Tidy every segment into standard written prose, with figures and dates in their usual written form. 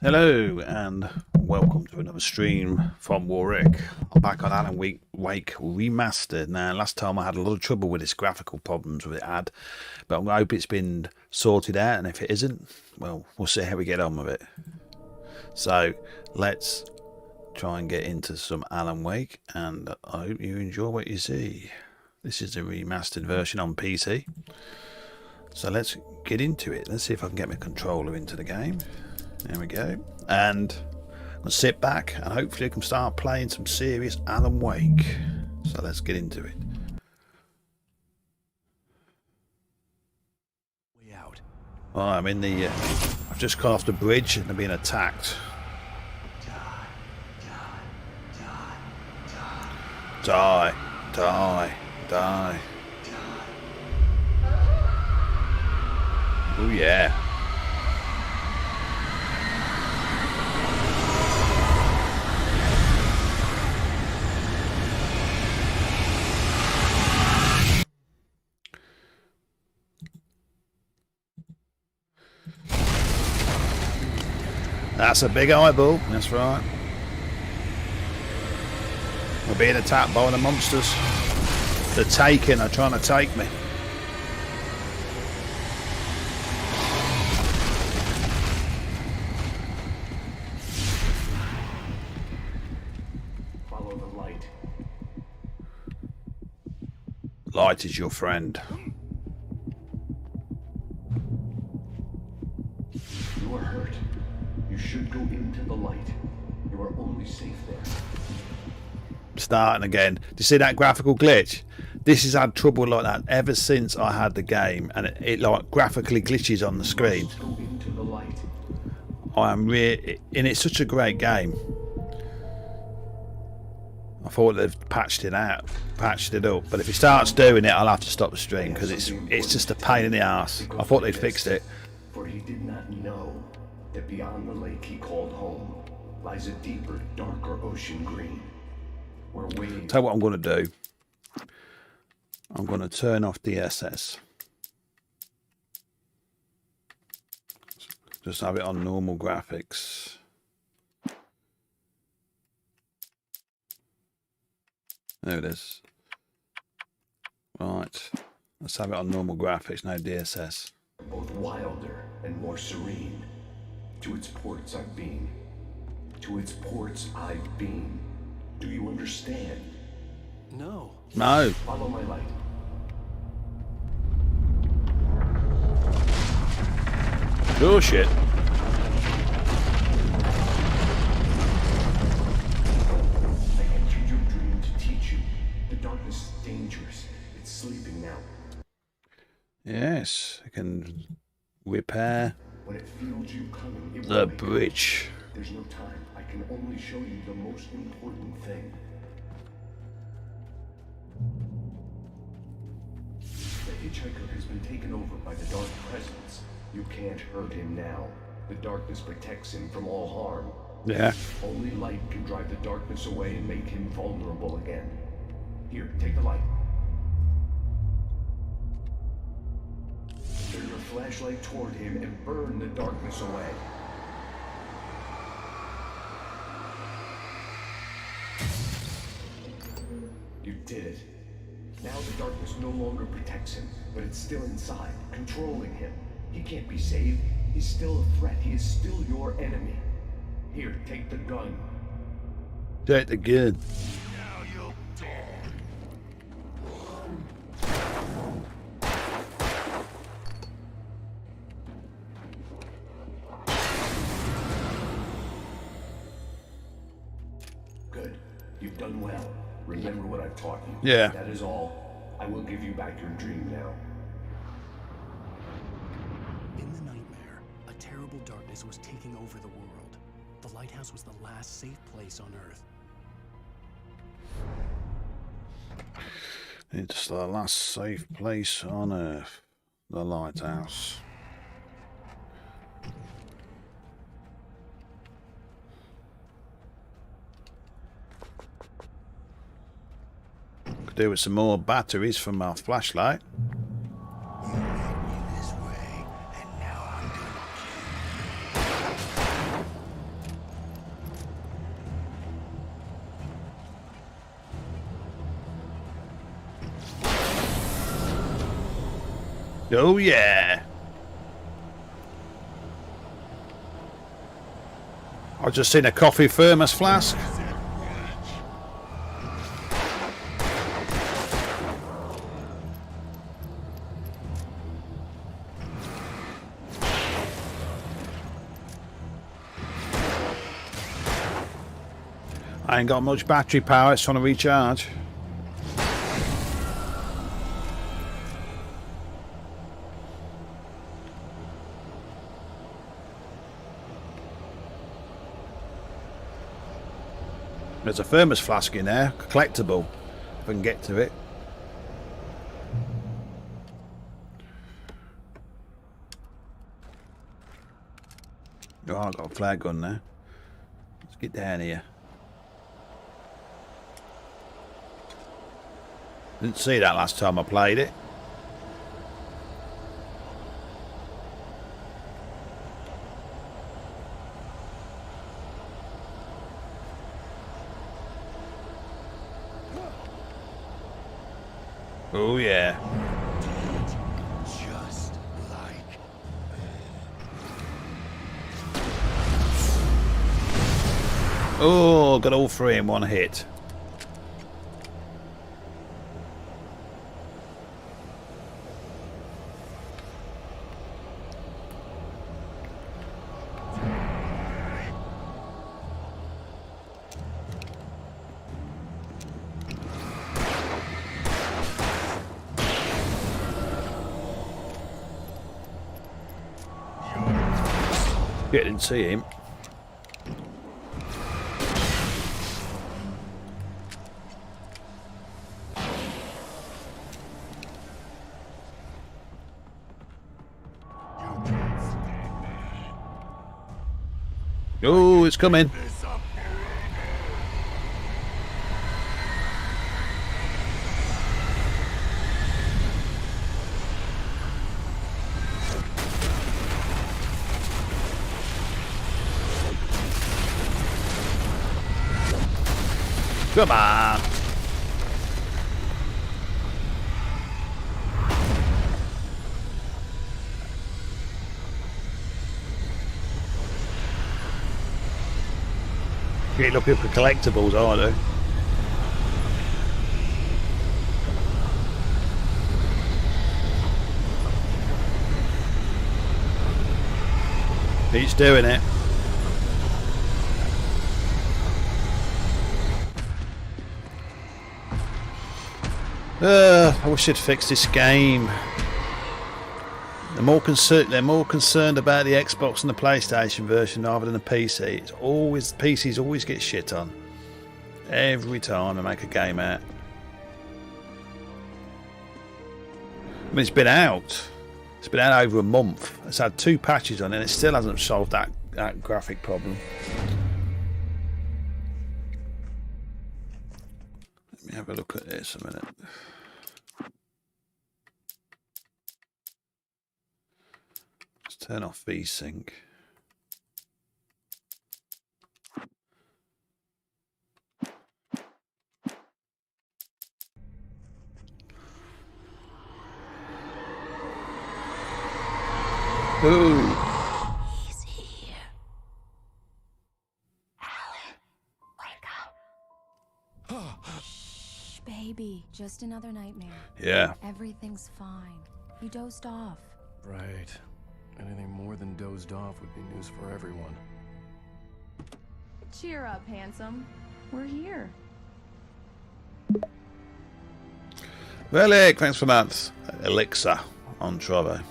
Hello and welcome to another stream from Warric. I'm back on Alan Wake Remastered. Now, last time I had a lot of trouble with this graphical problems with it had, but I hope it's been sorted out, and if it isn't, well, we'll see how we get on with it. So let's try and get into some Alan Wake, and I hope you enjoy what you see. This is the remastered version on PC. So let's get into it. Let's see if I can get my controller into the game. There we go. And I'll sit back and hopefully I can start playing some serious Alan Wake. So let's get into it. Way out. Oh, I'm in the... I've just come off the bridge and I'm being attacked. Die. Die. Die. Oh yeah. That's a big eyeball, that's right. We're being attacked by the monsters. They're taking, they're trying to take me. Follow the light. Light is your friend. You are hurt. You should go into the light. You are only safe there. Starting again. Do you see that graphical glitch? This has had trouble like that ever since I had the game, and it like graphically glitches on the screen. Go into the light. I am really, and it's such a great game. I thought they've patched it out, patched it up, but if it starts doing it, I'll have to stop the stream because it's just a pain in the ass. I thought they'd fixed it. For he did not know that beyond the lake he called home lies a deeper, darker ocean green. Where waiting. Tell you what I'm going to do. I'm going to turn off the SS. Just have it on normal graphics. There it is. Right. Let's have it on normal graphics, no DSS. Both wilder and more serene. To its ports I've been. To its ports I've been. Do you understand? No. No. Follow my light. Bullshit. I entered your dream to teach you. The darkness is dangerous. It's sleeping now. Yes, I can repair When it feels you coming, it the will make bridge. There's no time. I can only show you the most important thing. The hitchhiker has been taken over by the dark presence. You can't hurt him now. The darkness protects him from all harm. Yeah. Only light can drive the darkness away and make him vulnerable again. Here, take the light. Turn your flashlight toward him and burn the darkness away. You did it. Now the darkness no longer protects him, but it's still inside, controlling him. He can't be saved. He's still a threat. He is still your enemy. Here, take the gun. Take the gun. Now you'll die. Good. You've done well. Remember what I've taught you. Yeah. That is all. I will give you back your dream now. In the nightmare, a terrible darkness was taking over the world. The lighthouse was the last safe place on Earth. It's the last safe place on Earth. The lighthouse. Could do with some more batteries from our flashlight. Oh yeah. I've just seen a coffee thermos flask. I ain't got much battery power, it's trying to recharge. There's a thermos flask in there, collectible, if I can get to it. Oh, I've got a flare gun now. Let's get down here. Didn't see that last time I played it. Oh yeah. Just like... Oh, got all three in one hit. Yeah, didn't see him. Oh, it's coming. Come on. You're looking for collectibles, are they? He's doing it. I wish they'd fix this game. They're more concerned about the Xbox and the PlayStation version rather than the PC. It's always PCs always get shit on. Every time they make a game out. I mean, it's been out. It's been out over a month. It's had 2 patches on it and it still hasn't solved that graphic problem. Let me have a look at this a minute. Let's turn off VSync. Ooh. He's here. Alan, wake up. Shh, baby. Just another nightmare. Yeah. Everything's fine. You dozed off. Right. Anything more than dozed off would be news for everyone. Cheer up, handsome. We're here. Relic, thanks for that. Elixir on Trovo.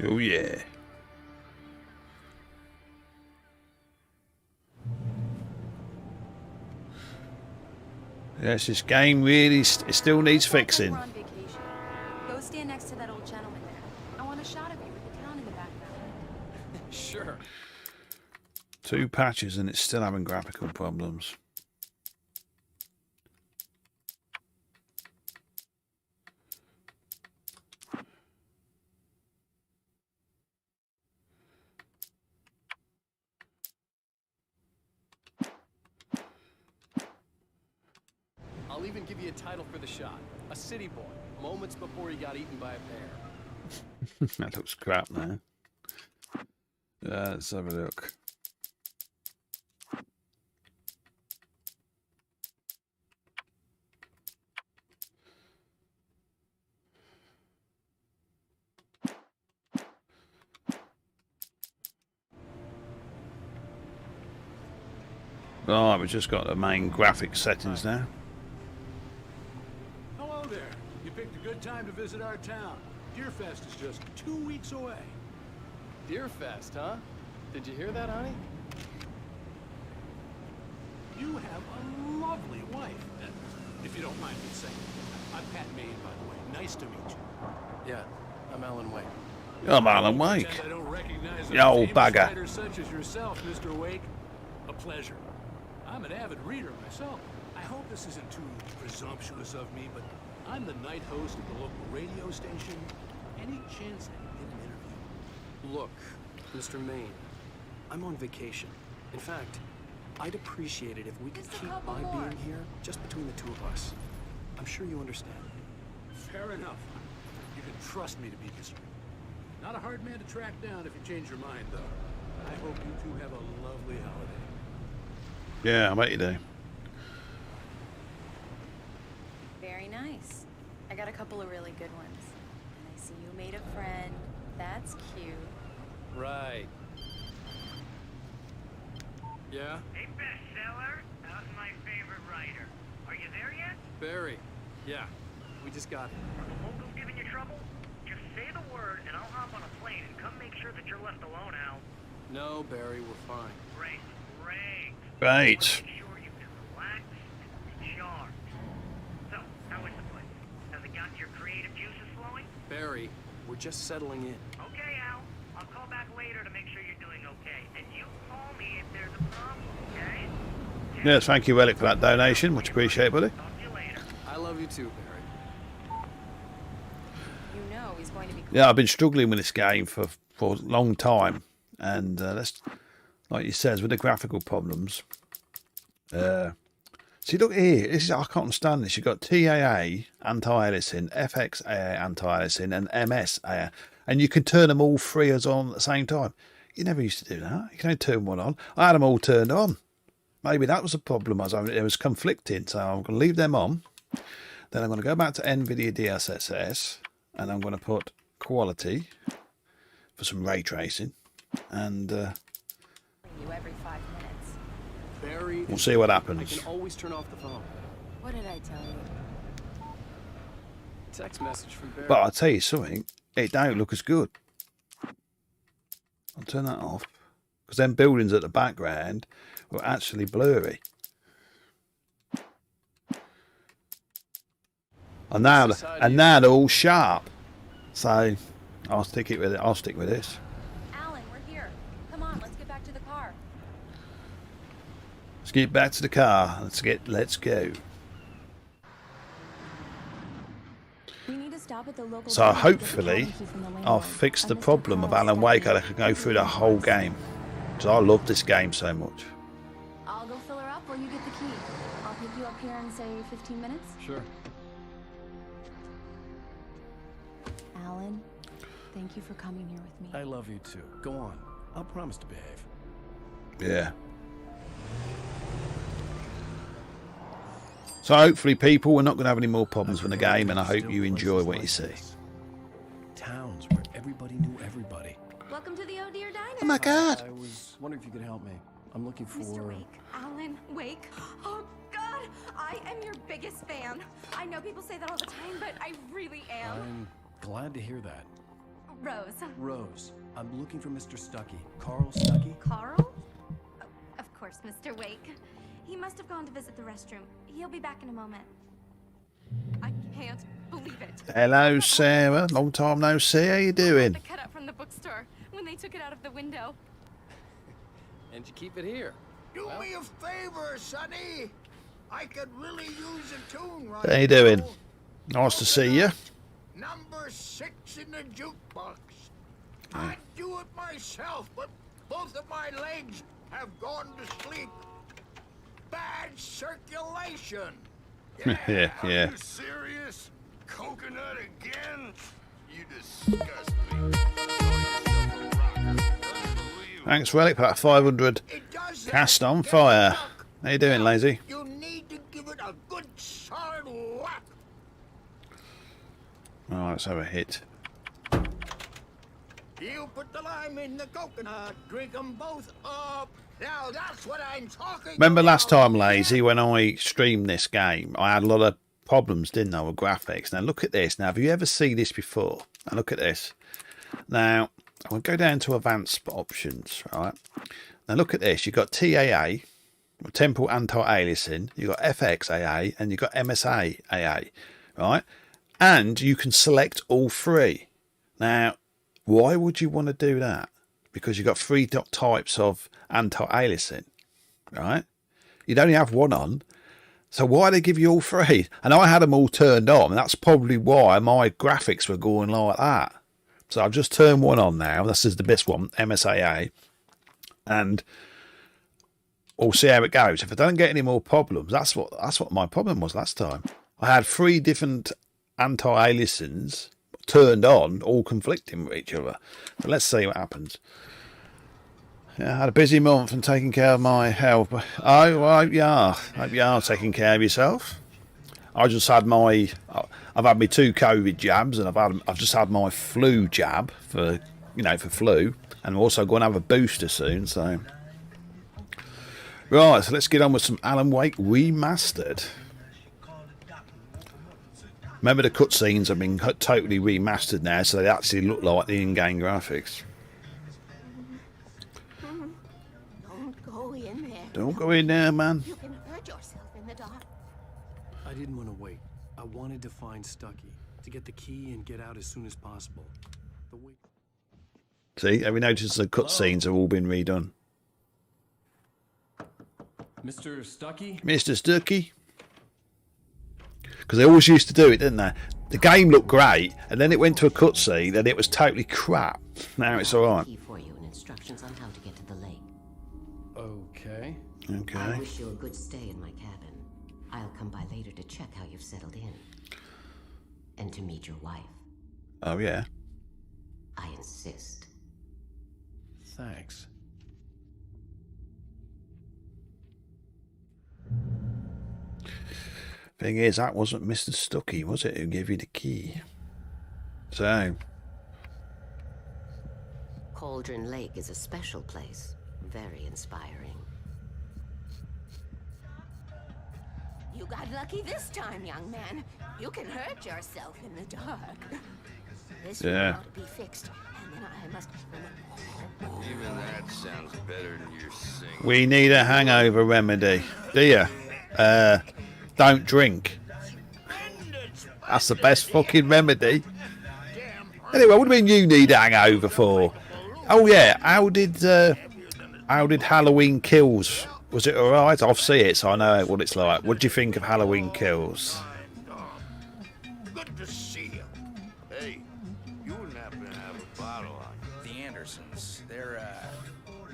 Oh yeah. Yes, this game really it still needs fixing. We're on vacation. Go stand next to that old gentleman there. I want a shot of you with the town in the background. Sure. 2 patches and it's still having graphical problems. I'll even give you a title for the shot. A city boy, moments before he got eaten by a bear. That looks crap now. Let's have a look. Right, we've just got the main graphic settings now. Hello there. You picked a good time to visit our town. Deerfest is just 2 weeks away. Deerfest, huh? Did you hear that, honey? You have a lovely wife, if you don't mind me saying. I'm Pat Maine, by the way. Nice to meet you. Yeah, I'm Alan Wake. I'm Alan Wake. Pretend I don't recognize You old famous bugger. writers such as yourself, Mr. Wake. A pleasure. I'm an avid reader myself. I hope this isn't too presumptuous of me, but I'm the night host of the local radio station. Any chance I can get an interview? Look, Mr. Maine, I'm on vacation. In fact, I'd appreciate it if we could Just a keep couple my more. being here just between the two of us. I'm sure you understand. Fair enough. You can trust me to be discreet. Not a hard man to track down if you change your mind, though. I hope you two have a lovely holiday. Yeah, I bet you do. Very nice. I got a couple of really good ones. And I see you made a friend. That's cute. Right. Yeah? Hey, bestseller, how's my favorite writer? Are you there yet? Barry. Yeah. We just got here. Are the locals giving you trouble? Just say the word and I'll hop on a plane and come make sure that you're left alone, Al. No, Barry, we're fine. Great, great. Right. Make sure you can relax and recharge. So, how is the place? Has it got your creative juices flowing? Barry, we're just settling in. Okay, Al. I'll call back later to make sure you're doing okay. And you call me if there's a problem, okay? Yes, thank you, Relic, for that donation. Much appreciated, buddy. Talk to you later. I love you too, Barry. You know he's going to be Yeah, I've been struggling with this game for a long time. And that's, like you says, with the graphical problems. See, look here. This is, I can't understand this. You've got TAA, anti-aliasing, FXAA, anti-aliasing, and MSAA. And you can turn them all 3 as on at the same time. You never used to do that. You can only turn one on. I had them all turned on. Maybe that was the problem. It was conflicting. So I'm going to leave them on. Then I'm going to go back to NVIDIA DLSS. And I'm going to put quality for some ray tracing. And you every 5 minutes. Barry, we'll see what I happens. can always turn off the phone. What did I tell you? Text message from Barry. But I'll tell you something. It don't look as good. I'll turn that off. Because them buildings at the background were actually blurry. And now they're all sharp. So I'll stick with it. I'll stick with this. Alan, we're here. Come on, let's get back to the car. Let's get back to the car. Let's go. We need to stop at the local So hopefully I'll fix the problem of Alan Wake and I can go through the whole game. Because I love this game so much. I'll go fill her up while you get the key. I'll pick you up here in, say, 15 minutes. Sure. Alan, thank you for coming here with me. I love you too. Go on. I'll promise to behave. Yeah. So hopefully, people, we're not going to have any more problems with the game, and I hope you enjoy what you see. Towns where everybody knew everybody. Welcome to the Oh Dear Diner. Oh my God! I was wondering if you could help me. I'm looking for... Mr. Wake. Alan Wake. Oh, God. I am your biggest fan. I know people say that all the time, but I really am. I'm glad to hear that. Rose. Rose, I'm looking for Mr. Stuckey. Carl Stuckey? Carl? Oh, of course, Mr. Wake. He must have gone to visit the restroom. He'll be back in a moment. I can't believe it. Hello, Sarah. Long time no see. How you doing? The cut up from the bookstore. When they took it out of the window. And you keep it here. Do me a favor, Sonny. I could really use a tune right How you doing? now. Nice to see you. Number 6 in the jukebox. I'd do it myself, but both of my legs have gone to sleep. Bad circulation. Yeah, yeah. Are you serious? Coconut again? You disgust me. Thanks, Relic, for that 500 It does that. cast on Get fire. stuck. How you doing, Lazy? You need to give it a good solid whack. Right, let's have a hit. You put the lime in the coconut, drink them both up. Now that's what I'm talking Remember about. last time, Lazy, when I streamed this game, I had a lot of problems, didn't I, with graphics. Now look at this. Now, have you ever seen this before? Now look at this. Now, I'll go down to advanced options, right? Now look at this. You've got TAA, Temporal Anti-Aliasing, you've got FXAA, and you've got MSAA, right? And you can select all three. Now, why would you want to do that? Because you've got three types of anti-aliasing, right? You'd only have one on. So why they give you all three? And I had them all turned on. And that's probably why my graphics were going like that. So I've just turned one on now. This is the best one, MSAA. And we'll see how it goes. If I don't get any more problems, that's what my problem was last time. I had three different anti-aliasings turned on, all conflicting with each other. So let's see what happens. Yeah, I had a busy month and taking care of my health. But I hope you are taking care of yourself. I've had my 2 COVID jabs, and I've just had my flu jab for flu, and I'm also going to have a booster soon. So right, so let's get on with some Alan Wake Remastered. Remember, the cutscenes have been totally remastered now, so they actually look like the in-game graphics. Don't go in there. Don't go in there, man. You can hurt yourself in the dark. I didn't want to wait. I wanted to find Stucky, to get the key and get out as soon as possible. The wait. See, have you noticed the cutscenes have all been redone? Mr. Stucky? Mr. Stucky? Because they always used to do it, didn't they? The game looked great, and then it went to a cutscene, and it was totally crap. Now it's all right. Key for you and instructions on how to get to the lake. Okay. I Okay. wish you a good stay in my cabin. I'll come by later to check how you've settled in. And to meet your wife. Oh, yeah. I insist. Thanks. Thing is, that wasn't Mr. Stucky, was it, who gave you the key? So, Cauldron Lake is a special place. Very inspiring. You got lucky this time, young man. You can hurt yourself in the dark. This Yeah. ought to be fixed, and then I must... Even that sounds better than your singing. we need a hangover remedy. Do you? Don't drink. That's the best fucking remedy. Anyway, what do you mean you need a hangover for? Oh yeah, how did Halloween Kills? Was it alright? I'll see it, so I know what it's like. What do you think of Halloween Kills? Good to see you. Hey, you wouldn't happen to have a bottle on you. The Andersons. They're,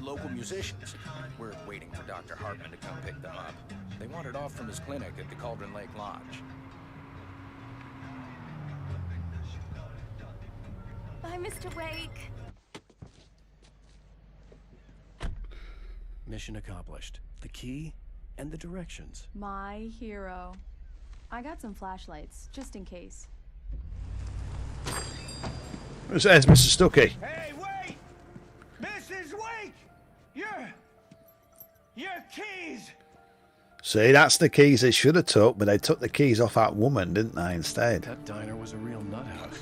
local musicians. We're waiting for Dr. Hartman to come pick them up. They wandered off from his clinic at the Cauldron Lake Lodge. Bye, Mr. Wake. Mission accomplished. The key and the directions. My hero. I got some flashlights, just in case. There's Mr. Stucky. Hey, wait! Mrs. Wake! Your keys! See, that's the keys they should have took, but they took the keys off that woman, didn't they, instead? That diner was a real nut house.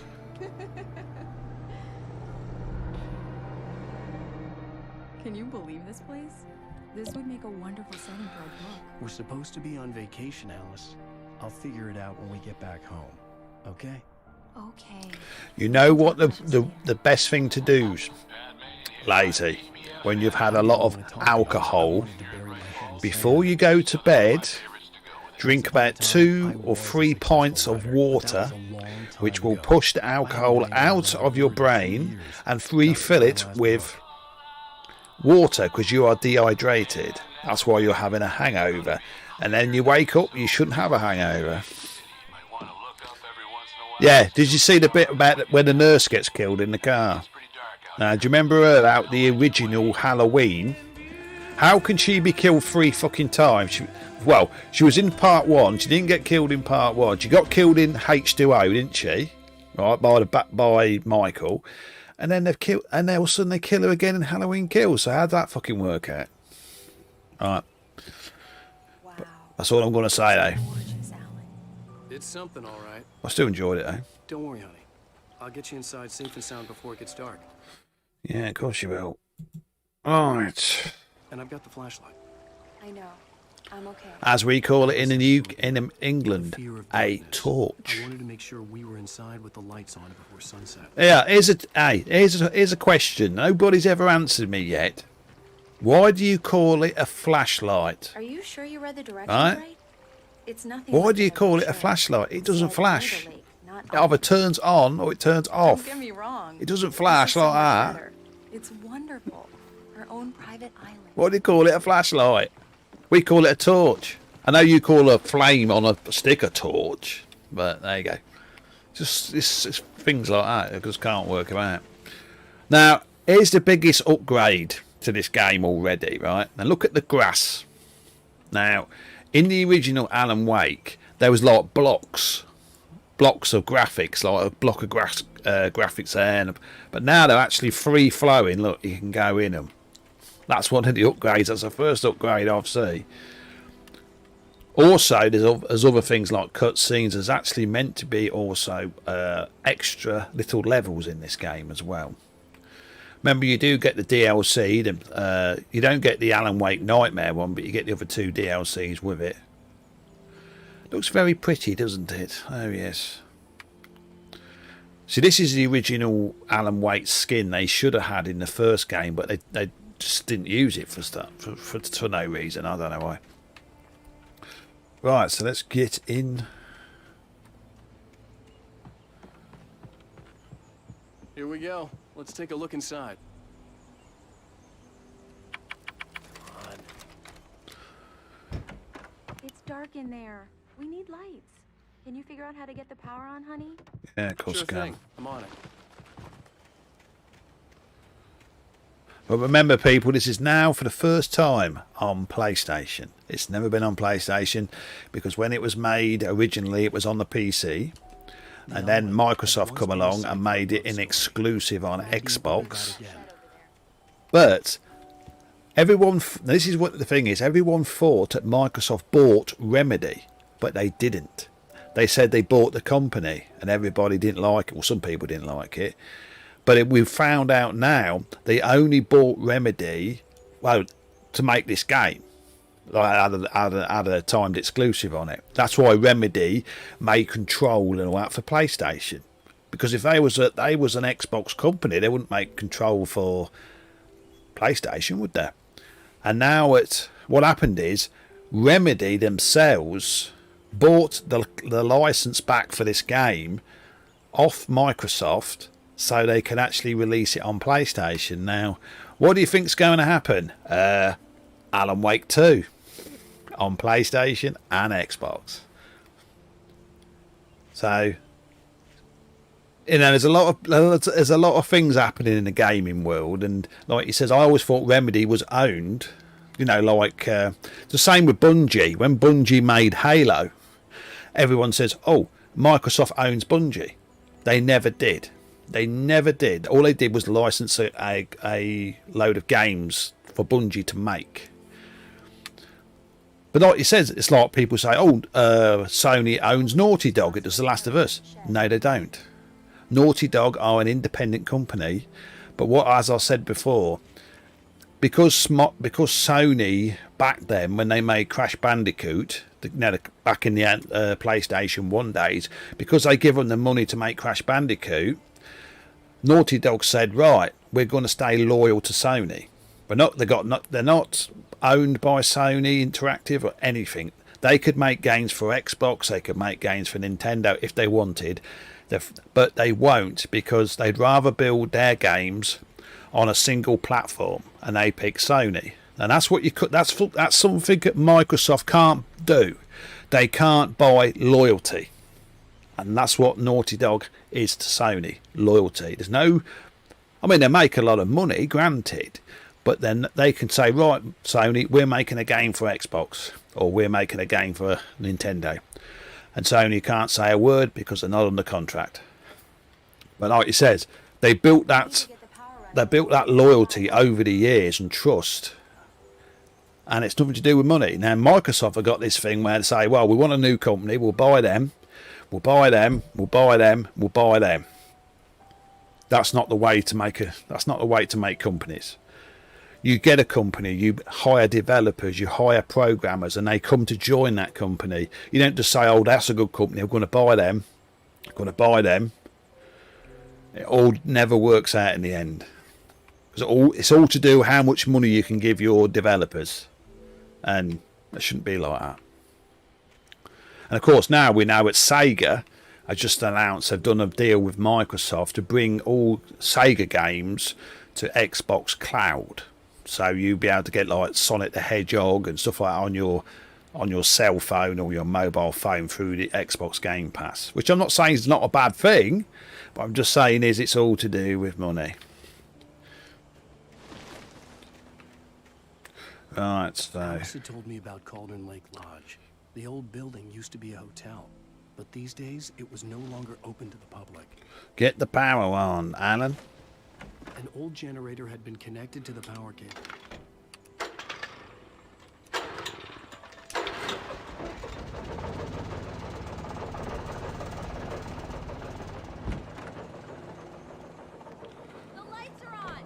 Can you believe this place? This would make a wonderful setting for a book. We're supposed to be on vacation, Alice. I'll figure it out when we get back home. Okay? Okay. You know what the best thing to do lazy. When you've had a lot of alcohol, before you go to bed, drink about 2 or 3 pints of water, which will push the alcohol out of your brain, and refill it with water because you are dehydrated. That's why you're having a hangover. And then you wake up, you shouldn't have a hangover. Yeah, did you see the bit about when the nurse gets killed in the car? Do you remember her out the original Halloween? How can she be killed 3 fucking times? She was in part 1. She didn't get killed in part 1. She got killed in H2O, didn't she? Right, by Michael. And then they've killed, and then all of a sudden they kill her again in Halloween Kills. So how'd that fucking work out? Alright. Wow. That's all I'm going to say, though. It's something, all right. I still enjoyed it, though. Don't worry, honey. I'll get you inside safe and sound before it gets dark. Yeah, of course you will. Alright. And I've got the flashlight. I know. I'm okay. As we call it in England, a torch. I wanted to make sure we were inside with the lights on before sunset. Yeah, here's a question. Nobody's ever answered me yet. Why do you call it a flashlight? Are you sure you read the directions right? It's nothing. Why do you call it a flashlight? It doesn't flash. It either turns on or it turns off. Don't get me wrong. It doesn't flash like that. It's wonderful. Our own private island. Why do you call it a flashlight? We call it a torch. I know you call a flame on a stick a torch, but there you go. Just it's things like that. I just can't work them out. Now, here's the biggest upgrade to this game already, right? Now look at the grass. Now, in the original Alan Wake, there was like blocks of graphics, like a block of graphics there, but now they're actually free flowing. Look, you can go in them. That's one of the upgrades. That's the first upgrade I've seen. Also, there's other things like cutscenes. There's actually meant to be also extra little levels in this game as well. Remember, you do get the DLC. You don't get the Alan Wake Nightmare one, but you get the other 2 DLCs with it. Looks very pretty, doesn't it? Oh, yes. See, this is the original Alan Wake skin they should have had in the first game, but they just didn't use it for no reason. I don't know why. Right, so let's get in. Here we go. Let's take a look inside. It's dark in there. We need lights. Can you figure out how to get the power on, honey? Yeah, of course I can. I'm on it. But remember, people, this is now for the first time on PlayStation. It's never been on PlayStation because when it was made originally, it was on the PC. And then Microsoft come along and made it an exclusive on Xbox. But everyone, this is what the thing is, everyone thought that Microsoft bought Remedy, but they didn't. They said they bought the company and everybody didn't like it. Well, some people didn't like it. But we've found out now they only bought Remedy, well, to make this game. Had a timed exclusive on it. That's why Remedy made Control and all that for PlayStation. Because if they was an Xbox company, they wouldn't make Control for PlayStation, would they? And now what happened is Remedy themselves bought the license back for this game off Microsoft so they can actually release it on PlayStation. Now, what do you think's going to happen? Alan Wake 2 on PlayStation and Xbox. So, you know, there's a lot of things happening in the gaming world, and like he says, I always thought Remedy was owned. You know, like the same with Bungie. When Bungie made Halo, everyone says, "Oh, Microsoft owns Bungie." They never did. They never did. All they did was license a load of games for Bungie to make. But like he says, it's like people say, "Oh, Sony owns Naughty Dog. It does The Last of Us." No, they don't. Naughty Dog are an independent company, but as I said before, because Sony back then when they made Crash Bandicoot, back in the PlayStation 1 days, because they give them the money to make Crash Bandicoot, Naughty Dog said, right, we're going to stay loyal to Sony. They're not owned by Sony Interactive or anything. They could make games for Xbox, they could make games for Nintendo if they wanted, but they won't, because they'd rather build their games on a single platform, and they pick Sony. And that's what you could. That's something that Microsoft can't do. They can't buy loyalty, and that's what Naughty Dog is to Sony. Loyalty. There's no. I mean, they make a lot of money, granted, but then they can say, right, Sony, we're making a game for Xbox, or we're making a game for Nintendo, and Sony can't say a word because they're not under contract. But like it says, they built that loyalty over the years and trust, and it's nothing to do with money. Now Microsoft have got this thing where they say, well, we want a new company, we'll buy them, we'll buy them, we'll buy them, we'll buy them. That's not the way to make companies. You get a company, you hire developers, you hire programmers, and they come to join that company. You don't just say, oh, that's a good company, I'm going to buy them. I'm going to buy them. It all never works out in the end. It's all to do with how much money you can give your developers. And it shouldn't be like that. And of course, now we know that Sega has just announced they've done a deal with Microsoft to bring all Sega games to Xbox Cloud. So you'll be able to get like Sonic the Hedgehog and stuff like that on your cell phone or your mobile phone through the Xbox Game Pass. Which I'm not saying is not a bad thing, but I'm just saying is it's all to do with money. Right, so Alice had told me about Cauldron Lake Lodge. The old building used to be a hotel, but these days it was no longer open to the public. Get the power on, Alan. An old generator had been connected to the power cable. The lights are on.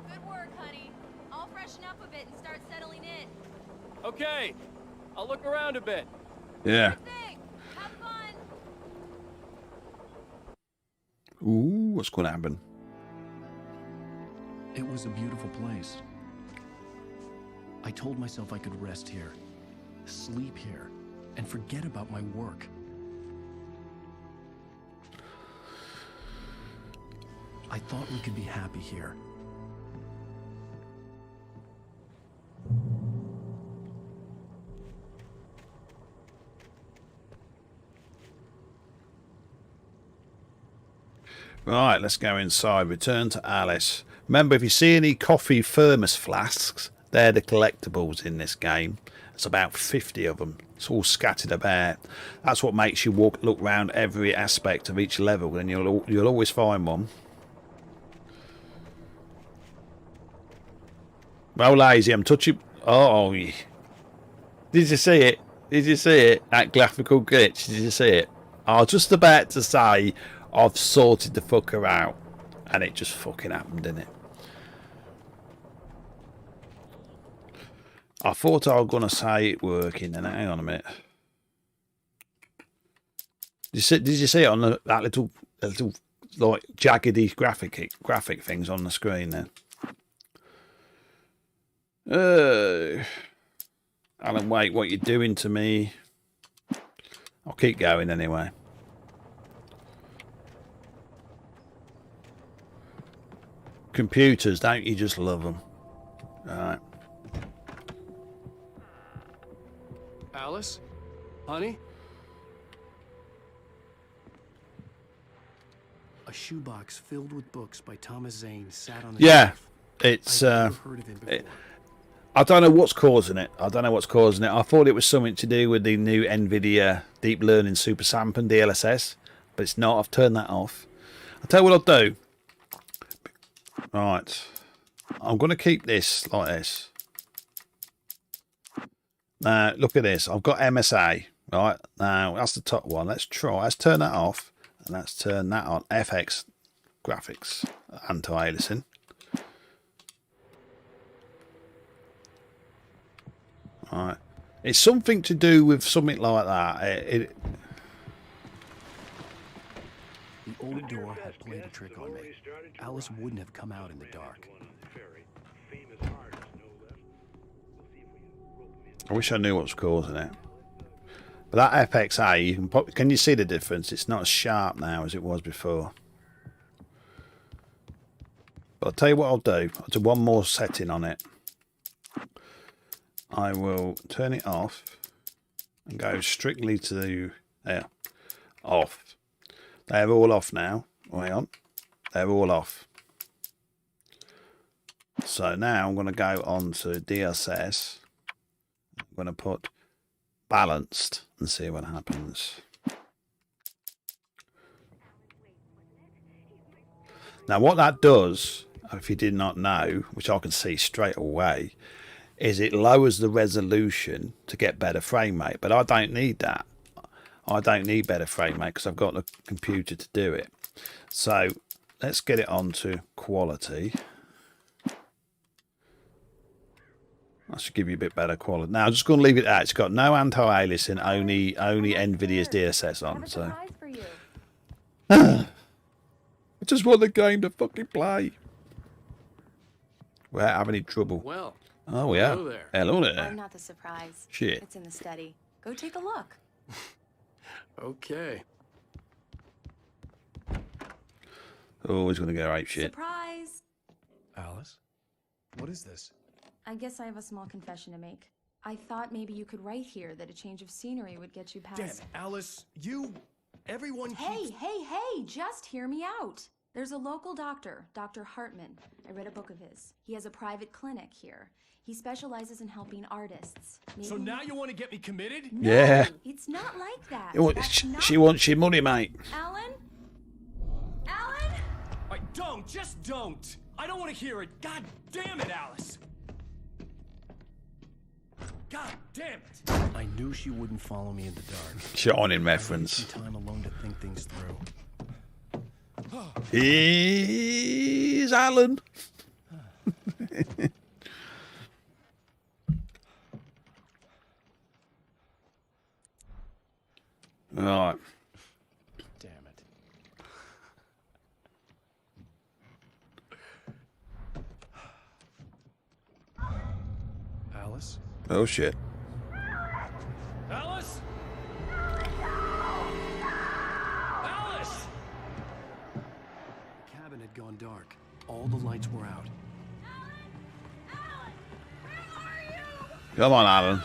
Good work, honey. I'll freshen up a bit and start settling in. Okay, I'll look around a bit. Yeah. Have fun. Ooh, what's going to happen? It was a beautiful place. I told myself I could rest here, sleep here, and forget about my work. I thought we could be happy here. Right, let's go inside. Return to Alice. Remember, if you see any coffee thermos flasks, they're the collectibles in this game. There's about 50 of them. It's all scattered about. That's what makes you look around every aspect of each level, and you'll always find one. Well, lazy, I'm touching. Oh, did you see it? Did you see it? That graphical glitch. Did you see it? I was just about to say I've sorted the fucker out, and it just fucking happened, didn't it? I thought I was going to say it working, and hang on a minute. Did you see it on that little like jaggedy graphic things on the screen then? Alan, wait, what you doing to me? I'll keep going anyway. Computers, don't you just love them? Right. Alice? Honey? A shoebox filled with books by Thomas Zane sat on the shelf. It's I've never heard of him before. I don't know what's causing it. I thought it was something to do with the new NVIDIA Deep Learning Super Sampling DLSS, but it's not. I've turned that off. I'll tell you what I'll do. Right. I'm going to keep this like this. Now, look at this. I've got MSA. Right. Now, that's the top one. Let's turn that off. And let's turn that on. FX graphics. Anti-aliasing. Right. It's something to do with something like that. The old door had played a trick on me. Alice wouldn't have come out in the dark. I wish I knew what was causing it. But that FXA, you can you see the difference? It's not as sharp now as it was before. But I'll tell you what I'll do. I'll do one more setting on it. I will turn it off and go strictly to there. Off. They're all off now. Hang on. They're all off. So now I'm going to go on to DSS. I'm going to put balanced and see what happens. Now what that does, if you did not know, which I can see straight away, is it lowers the resolution to get better frame rate. But I don't need that. I don't need better frame rate because I've got the computer to do it. So let's get it on to quality. That should give you a bit better quality. Now I'm just going to leave it at it's got no anti-aliasing, only NVIDIA's DSS on. So I just want the game to fucking play. We're having any trouble. Well, oh yeah. hello there. Hello there. I'm not the surprise. Shit. It's in the study. Go take a look. Okay. Oh, he's going to go ape shit. Surprise! Alice? What is this? I guess I have a small confession to make. I thought maybe you could write here that a change of scenery would get you past... Damn, Alice, everyone keeps... Hey, just hear me out. There's a local doctor, Dr. Hartman. I read a book of his. He has a private clinic here. He specializes in helping artists. So now you want to get me committed? No, yeah. It's not like that. She wants your money, mate. Alan? Alan? Just don't. I don't want to hear it. God damn it, Alice. God damn it. I knew she wouldn't follow me in the dark. Shot in reference. Some time alone to think things through. Here's Alan. Right. Damn it. Alice? Oh shit. Alice? Alice! The cabin had gone dark. All the lights were out. Come on, Alan.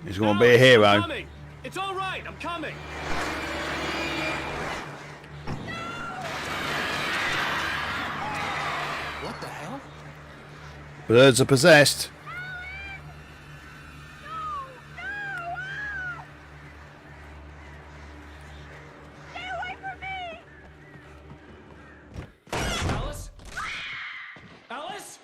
He's going to be a hero. I'm coming. It's all right. I'm coming. What the hell? Birds are possessed. Alice? Alice?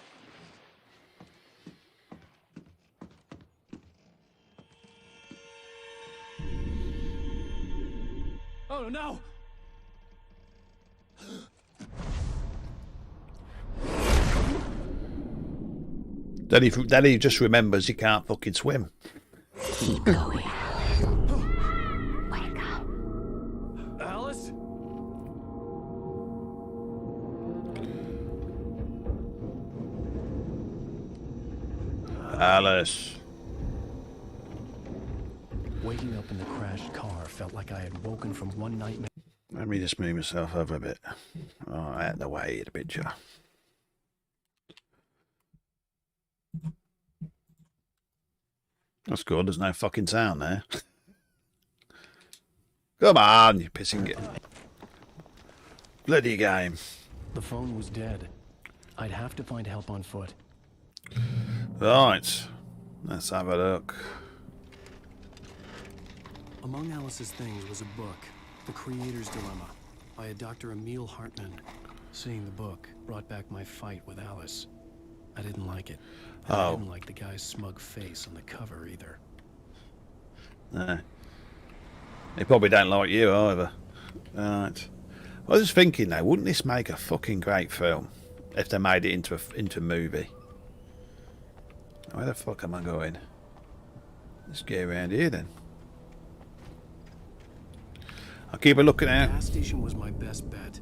Oh no! Daddy just remembers he can't fucking swim. Keep going. Wake up. Alice? Alice. Waking up in the crashed car felt like I had woken from one nightmare. Let me just move myself over a bit. Oh, out of the way, the picture. That's good. There's no fucking sound there. Come on, you pissing it. Bloody game. The phone was dead. I'd have to find help on foot. Right. Let's have a look. Among Alice's things was a book, The Creator's Dilemma, by a Dr. Emil Hartman. Seeing the book brought back my fight with Alice. I didn't like it. And I didn't like the guy's smug face on the cover either. No. They probably don't like you either. Right. I was just thinking though, wouldn't this make a fucking great film if they made it into a movie? Where the fuck am I going? Let's get around here then. I'll keep a looking The out. gas station was my best bet.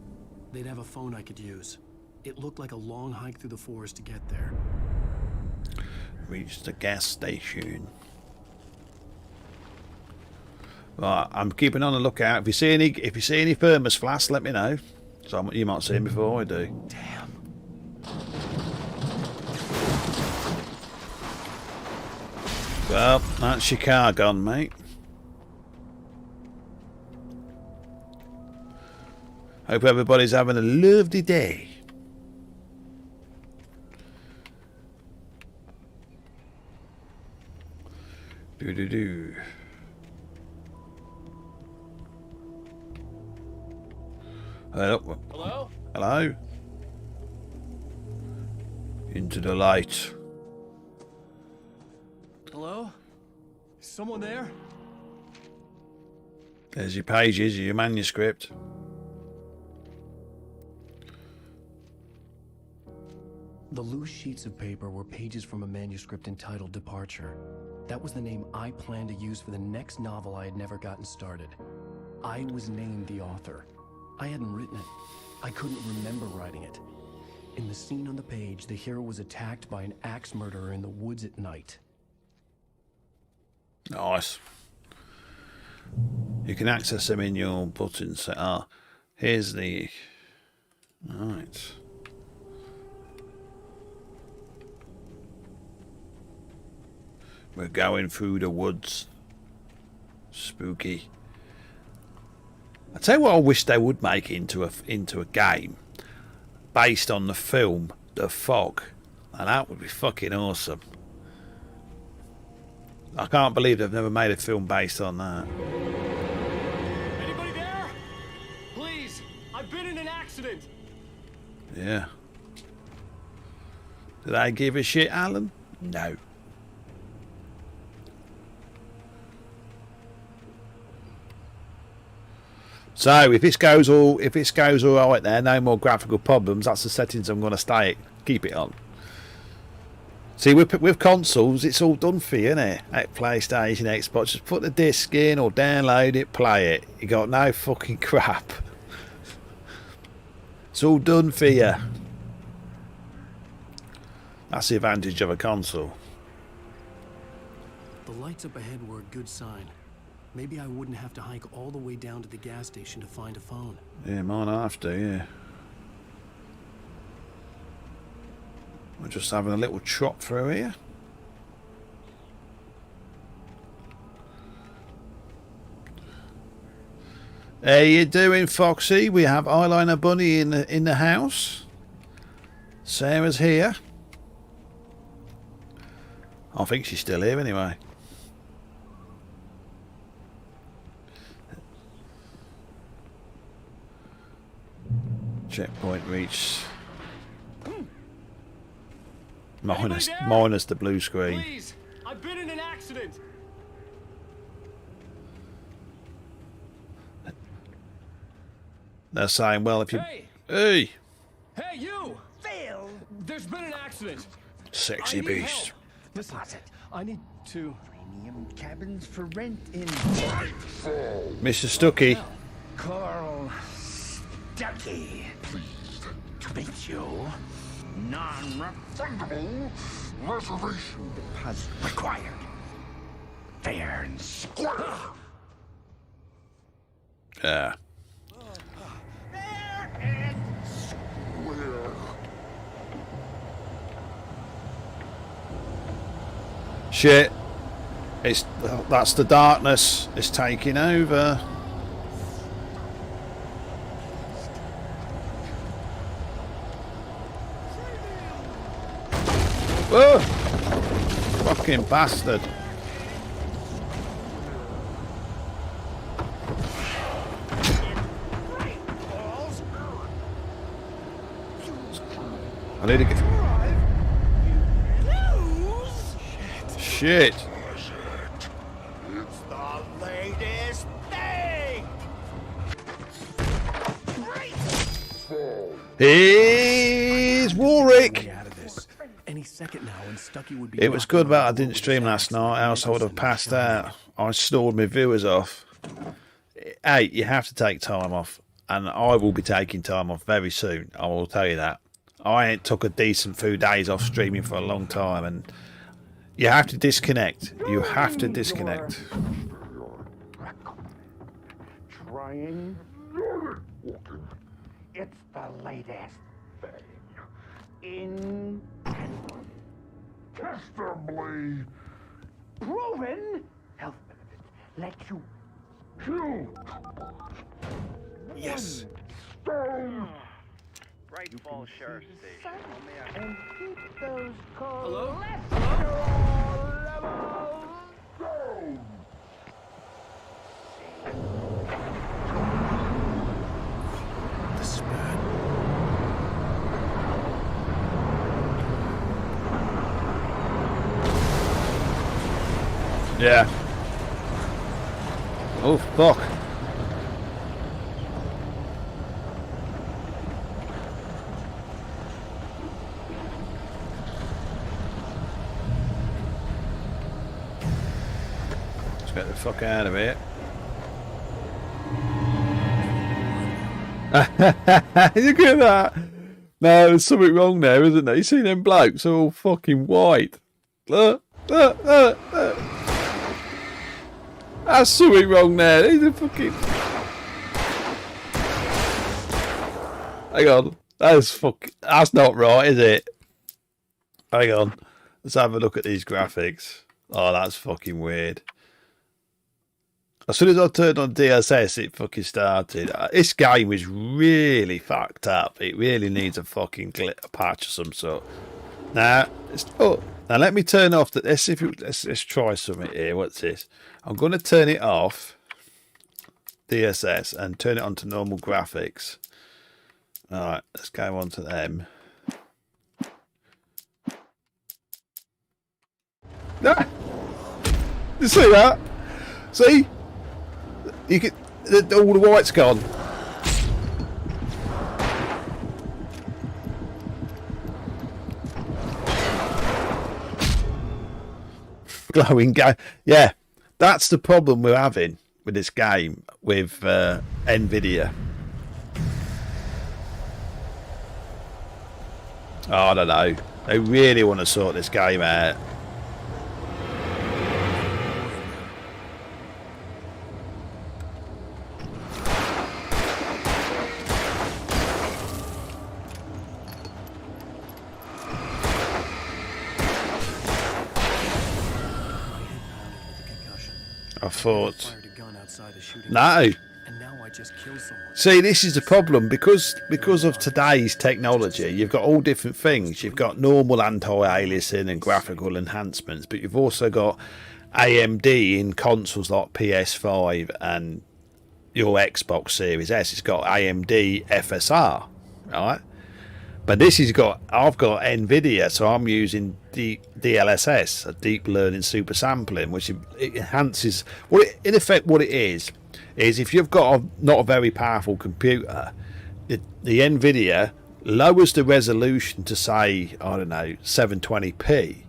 They'd have a phone I could use. It looked like a long hike through the forest to get there. Reach the gas station. Right, I'm keeping on the lookout. If you see any thermos flasks, let me know. So you might see them before I do. Damn. Well, that's your car gone, mate. Hope everybody's having a lovely day. Do. Hello? Hello? Hello? Into the light. Hello? Is someone there? There's your pages, your manuscript. The loose sheets of paper were pages from a manuscript entitled Departure. That was the name I planned to use for the next novel I had never gotten started. I was named the author. I hadn't written it. I couldn't remember writing it. In the scene on the page, the hero was attacked by an axe murderer in the woods at night. Nice. You can access them in your buttons. Here's the... Right. We're going through the woods. Spooky. I tell you what, I wish they would make into a game based on the film The Fog, and that would be fucking awesome. I can't believe they've never made a film based on that. Anybody there? Please, I've been in an accident. Yeah. Did I give a shit, Alan? No. So if this goes all right there, no more graphical problems, that's the settings I'm going to keep it on. See, with consoles, it's all done for you, isn't it? At PlayStation, Xbox, just put the disc in or download it, play it. You got no fucking crap. It's all done for you. That's the advantage of a console. The lights up ahead were a good sign. Maybe I wouldn't have to hike all the way down to the gas station to find a phone. Yeah, might have to, yeah. We're just having a little trot through here. How you doing, Foxy? We have Eyeliner Bunny in the house. Sarah's here. I think she's still here anyway. Checkpoint reached. Minus the blue screen. Please, I've been in an accident. They're saying, well, if you... Hey, you! Phil! There's been an accident. Sexy beast. Listen, I need to... Premium cabins for rent in... Mr. Stucky. Carl Stucky. Pleased to meet you. Non-refundable reservation deposit required. Fair and square. Yeah. Fair and square. Shit. That's the darkness. It's taking over. Whoa! Fucking bastard. I need to get... Shit. It's the latest thing. Here's Warric. Any second now, and Stucky would be... It was good, but I didn't stream last night, else I would have passed out. I snored my viewers off. Hey, you have to take time off. and I will be taking time off very soon. I will tell you that. I ain't took a decent few days off streaming for a long time, and you have to disconnect. You have to disconnect. Trying. It's the latest thing. Incontestably proven health benefits let you kill. Yes. Stone. Bright Falls Sheriff Station. And keep those Hello? cholesterol levels down. This is bad. Yeah. Oh, fuck. Let's get the fuck out of here. Look at that. No, there's something wrong there, isn't there? You see them blokes are all fucking white. Look. That's something wrong there. These are fucking... Hang on. That's not right, is it? Hang on. Let's have a look at these graphics. Oh, that's fucking weird. As soon as I turned on DSS, it fucking started. This game is really fucked up. It really needs a fucking patch of some sort. Now, now let me turn off the. Let's see if let's try something here. What's this? I'm going to turn it off, DSS, and turn it on to normal graphics. All right, let's go on to them. Ah! You see that? See? You get all the white's gone. Glowing game. Yeah, that's the problem we're having with this game with Nvidia. Oh, I don't know. They really want to sort this game out. I thought, no. See, this is the problem because of today's technology. You've got all different things. You've got normal anti-aliasing and graphical enhancements, but you've also got AMD in consoles like PS5 and your Xbox Series S. It's got AMD FSR, right? But this has got, I've got Nvidia, so I'm using DLSS, a deep learning super sampling, which it enhances. In effect, what it is if you've got not a very powerful computer, the Nvidia lowers the resolution to say, I don't know, 720p,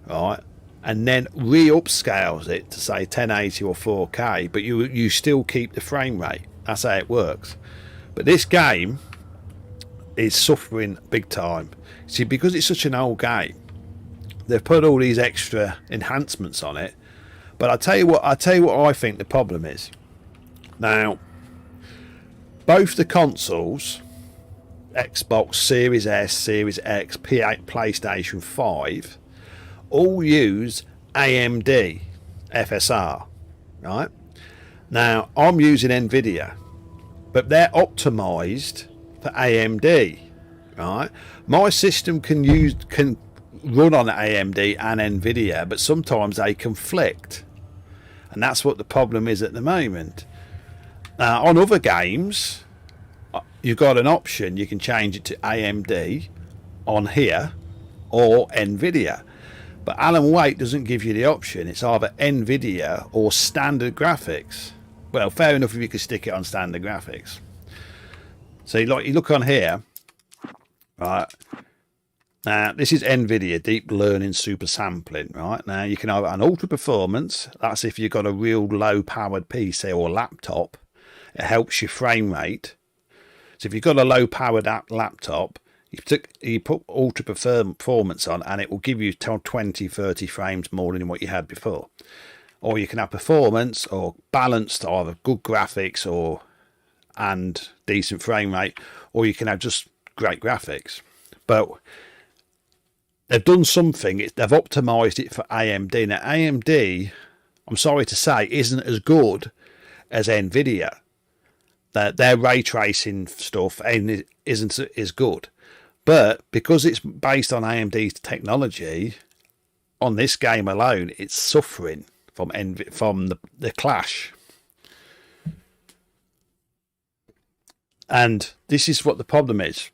right, and then re-upscales it to say 1080 or 4K, but you still keep the frame rate. That's how it works. But this game is suffering big time. See, because it's such an old game, they've put all these extra enhancements on it. But I tell you what I think the problem is. Now, both the consoles, Xbox Series S, Series X, PlayStation 5, all use AMD FSR, right? Now, I'm using Nvidia, but they're optimized for AMD, right? My system can run on AMD and Nvidia, but sometimes they conflict, and that's what the problem is at the moment. On other games, you've got an option. You can change it to AMD on here or Nvidia, but Alan Wake doesn't give you the option. It's either Nvidia or standard graphics. Well, fair enough if you could stick it on standard graphics. So you look on here, right? Now this is Nvidia deep learning super sampling, right? Now you can have an ultra performance. That's if you've got a real low powered PC or laptop. It helps your frame rate, So if you've got a low powered laptop, you put ultra performance on, and it will give you 20-30 frames more than what you had before. Or you can have performance or balanced, either good graphics and decent frame rate, or you can have just great graphics. But they've done something. They've optimized it for AMD. Now AMD, I'm sorry to say, isn't as good as Nvidia. Their ray tracing stuff isn't as good. But because it's based on AMD's technology, on this game alone, it's suffering from the clash. And this is what the problem is.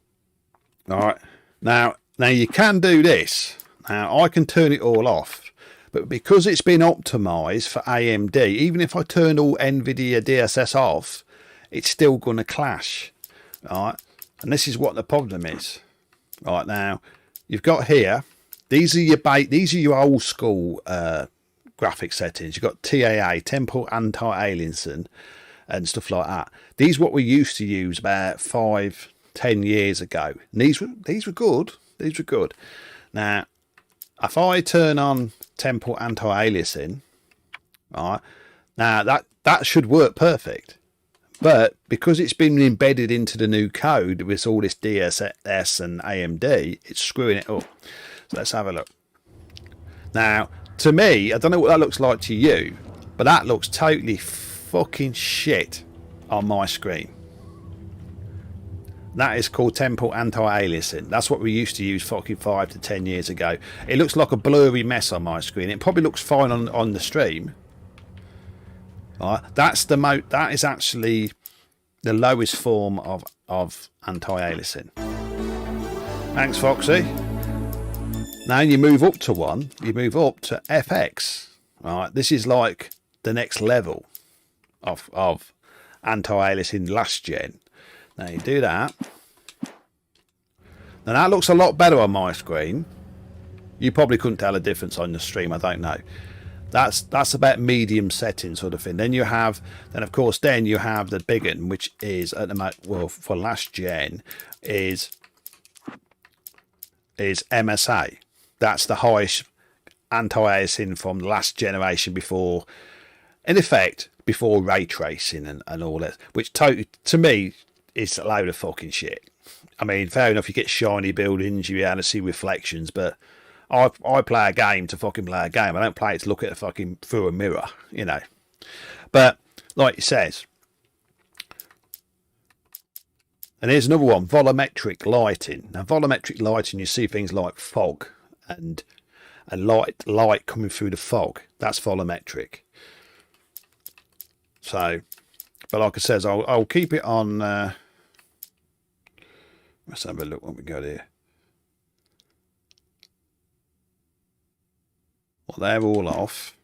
All right. Now you can do this. Now I can turn it all off, but because it's been optimized for AMD, even if I turn all NVIDIA DSS off, it's still going to clash. All right. And this is what the problem is. Right, now you've got here, these are your old school graphic settings. You've got TAA, temporal anti-aliasing, and stuff like that. These are what we used to use about 5-10 years ago. And these were good. These were good. Now, if I turn on temporal anti-aliasing, right, now that should work perfect. But because it's been embedded into the new code with all this DSS and AMD, it's screwing it up. So let's have a look. Now, to me, I don't know what that looks like to you, but that looks totally fucking shit on my screen. That is called temporal anti-aliasing. That's what we used to use fucking 5 to 10 years ago. It looks like a blurry mess on my screen. It probably looks fine on the stream. That is actually the lowest form of anti-aliasing. Thanks, Foxy. Now you move up to one. You move up to FX. Right, this is like the next level of anti-aliasing last gen. Now you do that. Now that looks a lot better on my screen. You probably couldn't tell a difference on the stream. I don't know. That's about medium setting sort of thing. Then you have the big one, which is at the moment, well, for last gen is MSA. That's the highest anti-aliasing from last generation before, in effect, before ray tracing and all that, which to me is a load of fucking shit. I mean, fair enough, you get shiny buildings, you be able to see reflections, but I play a game to fucking play a game. I don't play it to look at through a mirror, you know. But like it says, and here's another one: volumetric lighting. Now, volumetric lighting, you see things like fog and light coming through the fog. That's volumetric. So, but like I says, I'll keep it on. Let's have a look what we got here. Well, they're all off.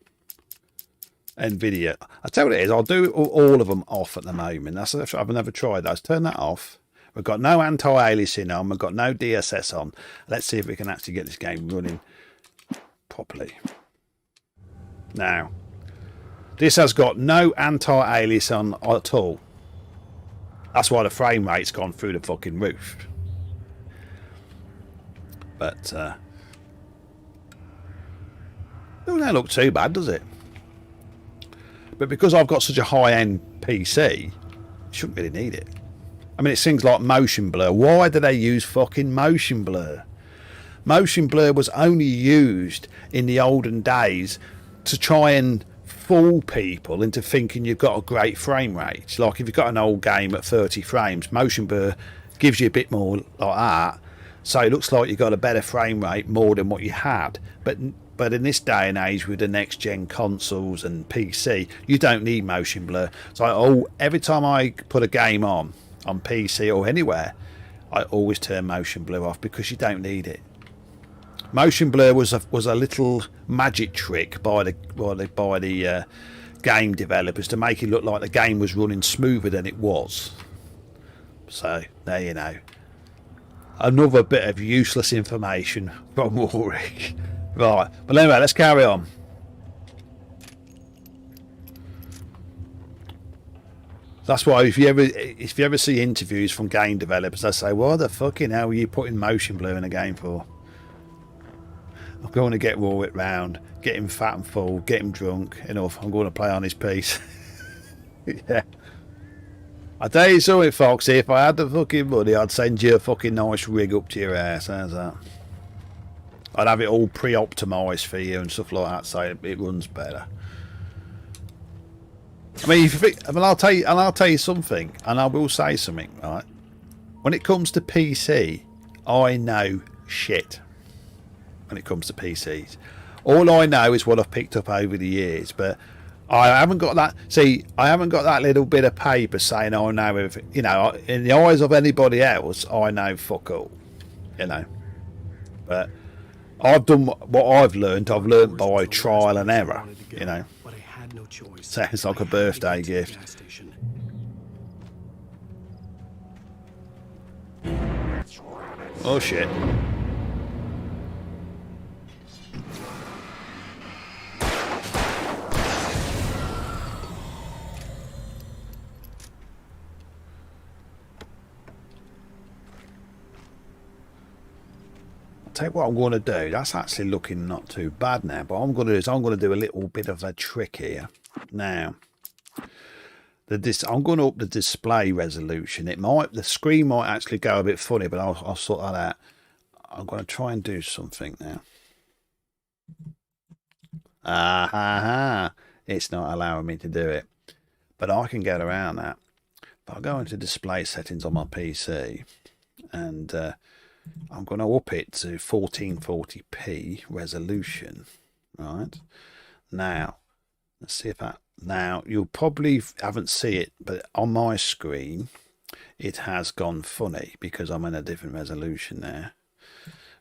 NVIDIA. I tell you what it is, I'll do all of them off at the moment. I've never tried that. Let's turn that off. We've got no anti-aliasing on. We've got no DSS on. Let's see if we can actually get this game running properly. Now, this has got no anti-alias on at all. That's why the frame rate's gone through the fucking roof. But, doesn't look too bad, does it? But because I've got such a high-end PC, I shouldn't really need it. I mean, it's things like motion blur. Why do they use fucking motion blur? Motion blur was only used in the olden days to try and fool people into thinking you've got a great frame rate. Like if you've got an old game at 30 frames, motion blur gives you a bit more like that. So it looks like you've got a better frame rate more than what you had. But in this day and age with the next gen consoles and PC, you don't need motion blur. So every time I put a game on PC or anywhere, I always turn motion blur off because you don't need it. Motion blur was a little magic trick by the game developers to make it look like the game was running smoother than it was. So there you know. Another bit of useless information from Warric. Right, but anyway, let's carry on. That's why if you ever see interviews from game developers, they say, "What the fucking hell are you putting motion blur in a game for?" I'm going to get Warwick round, get him fat and full, get him drunk enough. I'm going to play on his piece. Yeah. I tell you something, Foxy, if I had the fucking money, I'd send you a fucking nice rig up to your ass. How's that? I'd have it all pre-optimised for you and stuff like that, so it runs better. I mean, if you think, I mean, I'll tell you something, and I will say something, right? When it comes to PC, I know shit. When it comes to PCs, all I know is what I've picked up over the years, but I haven't got that. See, I haven't got that little bit of paper saying I know everything. You know, in the eyes of anybody else, I know fuck all. You know, but I've done what I've learned. I've learned by trial and error. You know, but I had no choice. Sounds like a birthday gift. Oh shit. Tell you what I'm going to do. That's actually looking not too bad now. But what I'm going to do is I'm going to do a little bit of a trick here. Now, I'm going to up the display resolution. The screen might actually go a bit funny, but I'll sort that out. I'm going to try and do something now. It's not allowing me to do it, but I can get around that. If I go into display settings on my PC and I'm going to up it to 1440p resolution. Right now, let's see if that. Now you'll probably haven't see it, but on my screen it has gone funny because I'm in a different resolution there.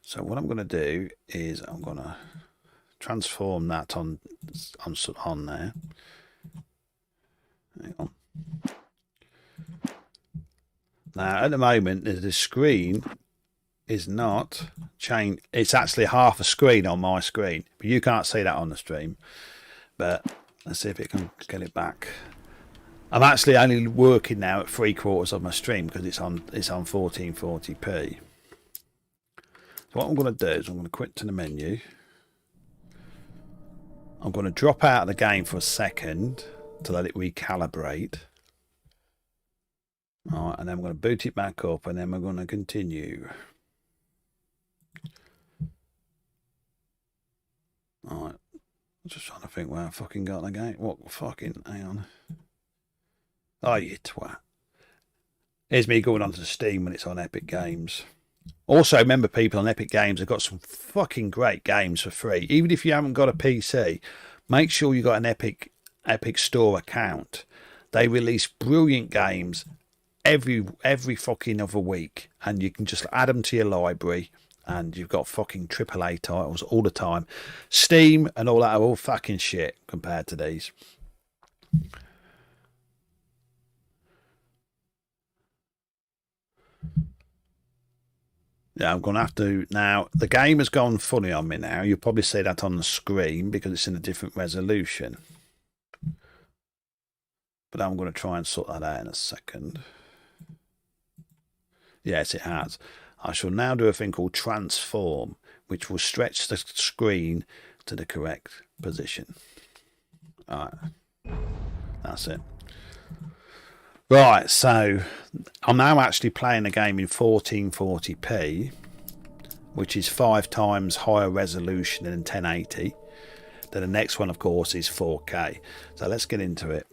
So what I'm going to do is I'm going to transform that on there. Hang on. Now at the moment the screen is not changed. It's actually half a screen on my screen, but you can't see that on the stream. But let's see if it can get it back. I'm actually only working now at 3/4 of my stream because it's on 1440p. So what I'm going to do is I'm going to quit to the menu. I'm going to drop out of the game for a second to let it recalibrate. All right, and then I'm going to boot it back up, and then we're going to continue. All right, I'm just trying to think where I fucking got the game. What fucking, hang on. Oh, you twat. Here's me going onto Steam when it's on Epic Games. Also, remember people on Epic Games have got some fucking great games for free. Even if you haven't got a PC, make sure you got an Epic Store account. They release brilliant games every fucking other week, and you can just add them to your library, and you've got fucking AAA titles all the time. Steam and all that are all fucking shit compared to these. Yeah, I'm going to have to... Now, the game has gone funny on me now. You'll probably see that on the screen because it's in a different resolution. But I'm going to try and sort that out in a second. Yes, it has. I shall now do a thing called transform, which will stretch the screen to the correct position. All right. That's it. Right, so I'm now actually playing the game in 1440p, which is 5 times higher resolution than 1080. Then the next one, of course, is 4K. So let's get into it.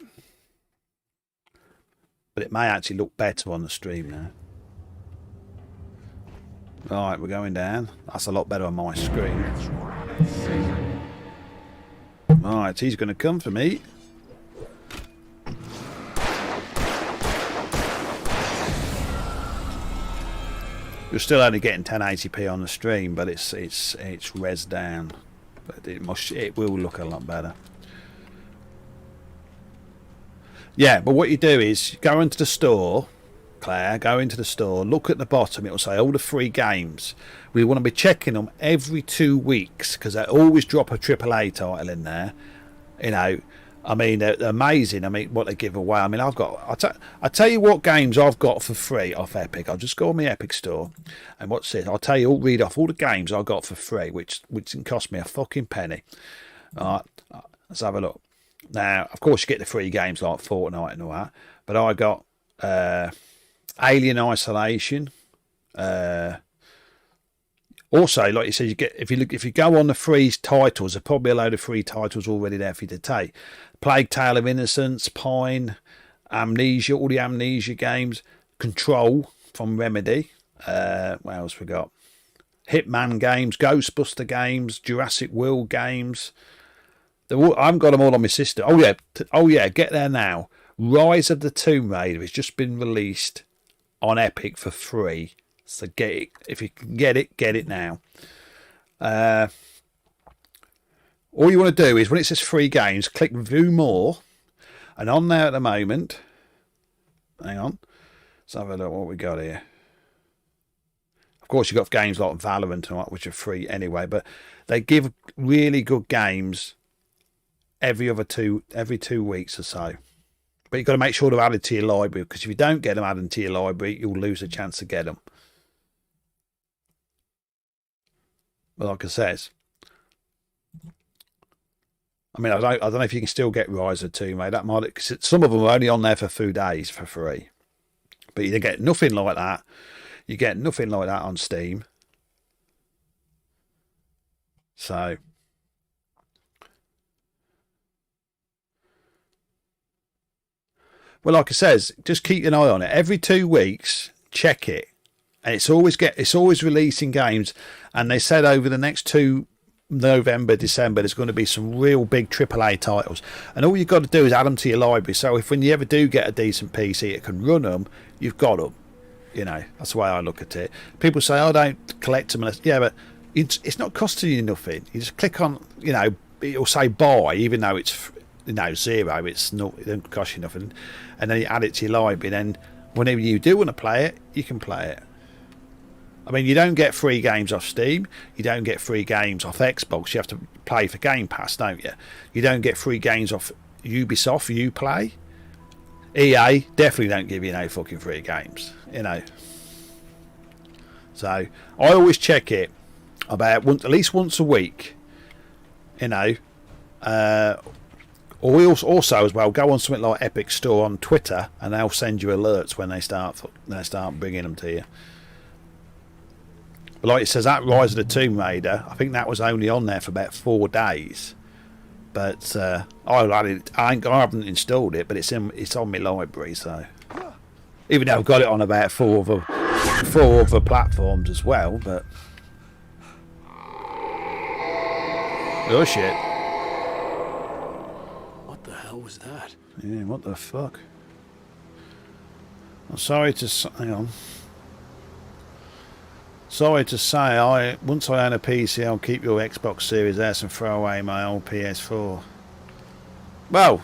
But it may actually look better on the stream now. Right, we're going down. That's a lot better on my screen. Right, he's going to come for me. You're still only getting 1080p on the stream, but it's res down. But it will look a lot better. Yeah, but what you do is go into the store, Claire. Go into the store. Look at the bottom. It will say all the free games. We want to be checking them every 2 weeks because they always drop a AAA title in there. You know, I mean, they're amazing. I mean, what they give away. I mean, I tell you what games I've got for free off Epic. I'll just go on my Epic store, and what's it? I'll tell you. I'll read off all the games I got for free, which didn't cost me a fucking penny. All right, let's have a look. Now, of course, you get the free games like Fortnite and all that, but I got Alien Isolation. Also, like you said, you get if you go on the free titles, there's probably a load of free titles already there for you to take. Plague Tale of Innocence, Pine, Amnesia, all the Amnesia games, Control from Remedy. What else we got? Hitman games, Ghostbuster games, Jurassic World games. I haven't got them all on my system. Oh yeah, get there now. Rise of the Tomb Raider has just been released on Epic for free. So get it. If you can get it now. All you want to do is, when it says free games, click view more. And on there at the moment, hang on, let's have a look what we got here. Of course, you've got games like Valorant and what, which are free anyway, but they give really good games every 2 weeks or so. But you've got to make sure they're added to your library, because if you don't get them added to your library, you'll lose a chance to get them. But like I says, I mean, I don't know if you can still get Rise of 2, mate. That might, cause some of them are only on there for 2 days for free. But you get nothing like that. You get nothing like that on Steam. So, well, like I says, just keep an eye on it. Every 2 weeks, check it. And it's always releasing games. And they said over the next 2 November, December, there's going to be some real big AAA titles. And all you've got to do is add them to your library. So if when you ever do get a decent PC, it can run them, you've got them. You know, that's the way I look at it. People say, oh, don't collect them. Yeah, but it's not costing you nothing. You just click on, you know, it'll say buy, even though it's, you know, zero. It's not, it don't cost you nothing. And then you add it to your library. Then whenever you do want to play it, you can play it. I mean, you don't get free games off Steam. You don't get free games off Xbox. You have to play for Game Pass, don't you? You don't get free games off Ubisoft, Uplay. EA definitely don't give you no fucking free games, you know. So I always check it about at least once a week, you know. Or we also as well go on something like Epic Store on Twitter, and they'll send you alerts when they start bringing them to you. But like it says, that Rise of the Tomb Raider, I think that was only on there for about 4 days. But I haven't installed it, but it's on my library. So even though I've got it on about 4 other platforms as well, but oh shit! What the hell was that? Yeah, what the fuck? I'm sorry to hang on. Sorry to say, once I own a PC, I'll keep your Xbox Series S and throw away my old PS4. Well,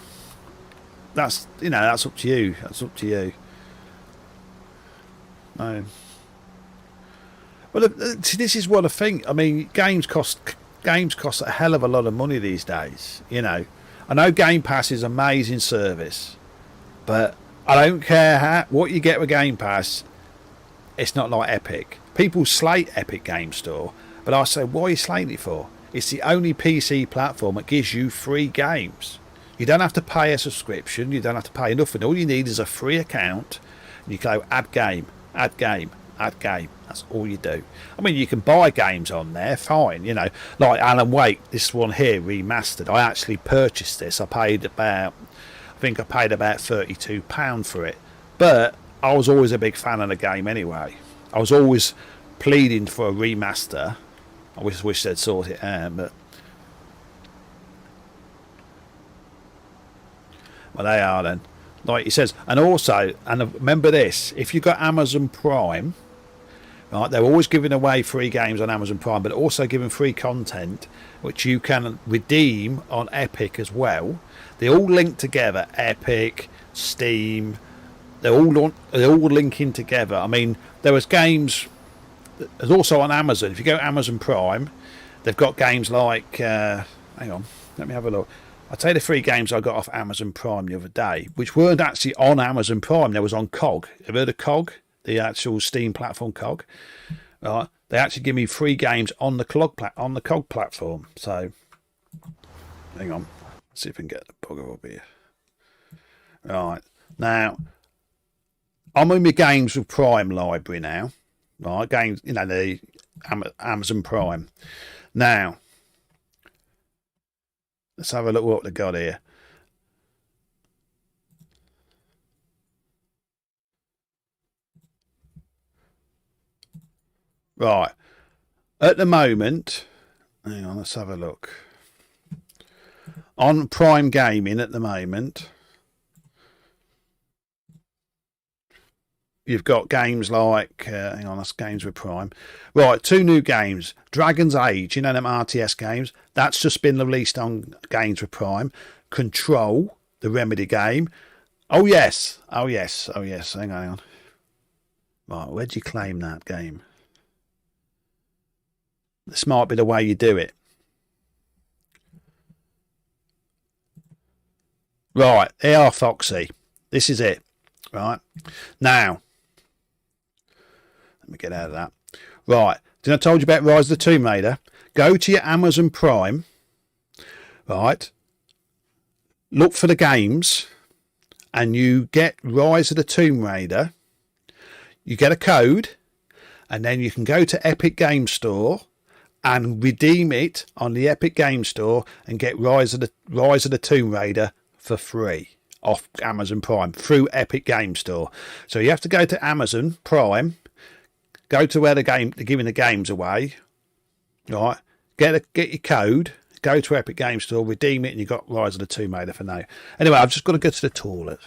that's up to you. That's up to you. No. Well, this is what I think. I mean, games cost a hell of a lot of money these days. You know, I know Game Pass is an amazing service, but I don't care what you get with Game Pass. It's not like Epic. People slate Epic Game Store, but I say, why are you slating it for? It's the only PC platform that gives you free games. You don't have to pay a subscription. You don't have to pay nothing. All you need is a free account. And you go add game, add game, add game. That's all you do. I mean, you can buy games on there, fine. You know, like Alan Wake, this one here, Remastered. I actually purchased this. I paid about £32 for it. But I was always a big fan of the game anyway. I was always pleading for a remaster. I wish they'd sort it out, but well, they are then. Like he says, and also, and remember this: if you've got Amazon Prime, right, they're always giving away free games on Amazon Prime, but also giving free content which you can redeem on Epic as well. They all link together: Epic, Steam. They're all linking together. I mean, there was games. There's also on Amazon. If you go to Amazon Prime, they've got games like. Hang on, let me have a look. I'll tell you the 3 games I got off Amazon Prime the other day, which weren't actually on Amazon Prime. They was on COG. Have you heard of COG? The actual Steam platform COG. Right? They actually give me 3 games on the COG platform. So, hang on. Let's see if I can get the bugger up here. Right. Now, I'm in my games with Prime library now. Right. Games, you know, the Amazon Prime. Now, let's have a look what they got here. Right. At the moment, hang on, let's have a look. On Prime Gaming at the moment, you've got games like, hang on, that's games with Prime. Right, 2 new games. Dragon's Age, you know them RTS games? That's just been released on Games with Prime. Control, the Remedy game. Oh, yes. Oh, yes. Oh, yes. Hang on. Right, where'd you claim that game? This might be the way you do it. Right, here, Foxy. This is it. Right. Now, let me get out of that. Right. Did I told you about Rise of the Tomb Raider? Go to your Amazon Prime. Right. Look for the games. And you get Rise of the Tomb Raider. You get a code. And then you can go to Epic Game Store and redeem it on the Epic Game Store and get Rise of the Tomb Raider for free off Amazon Prime through Epic Game Store. So you have to go to Amazon Prime, go to where they're giving the games away, right? Get your code, go to Epic Game Store, redeem it, and you got Rise of the Tomb Raider for now. Anyway, I've just got to go to the toilet.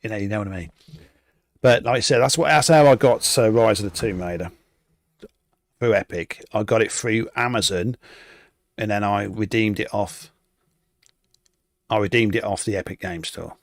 You know what I mean. But like I said, that's how I got Rise of the Tomb Raider through Epic. I got it through Amazon, and then I redeemed it off. The Epic Game Store.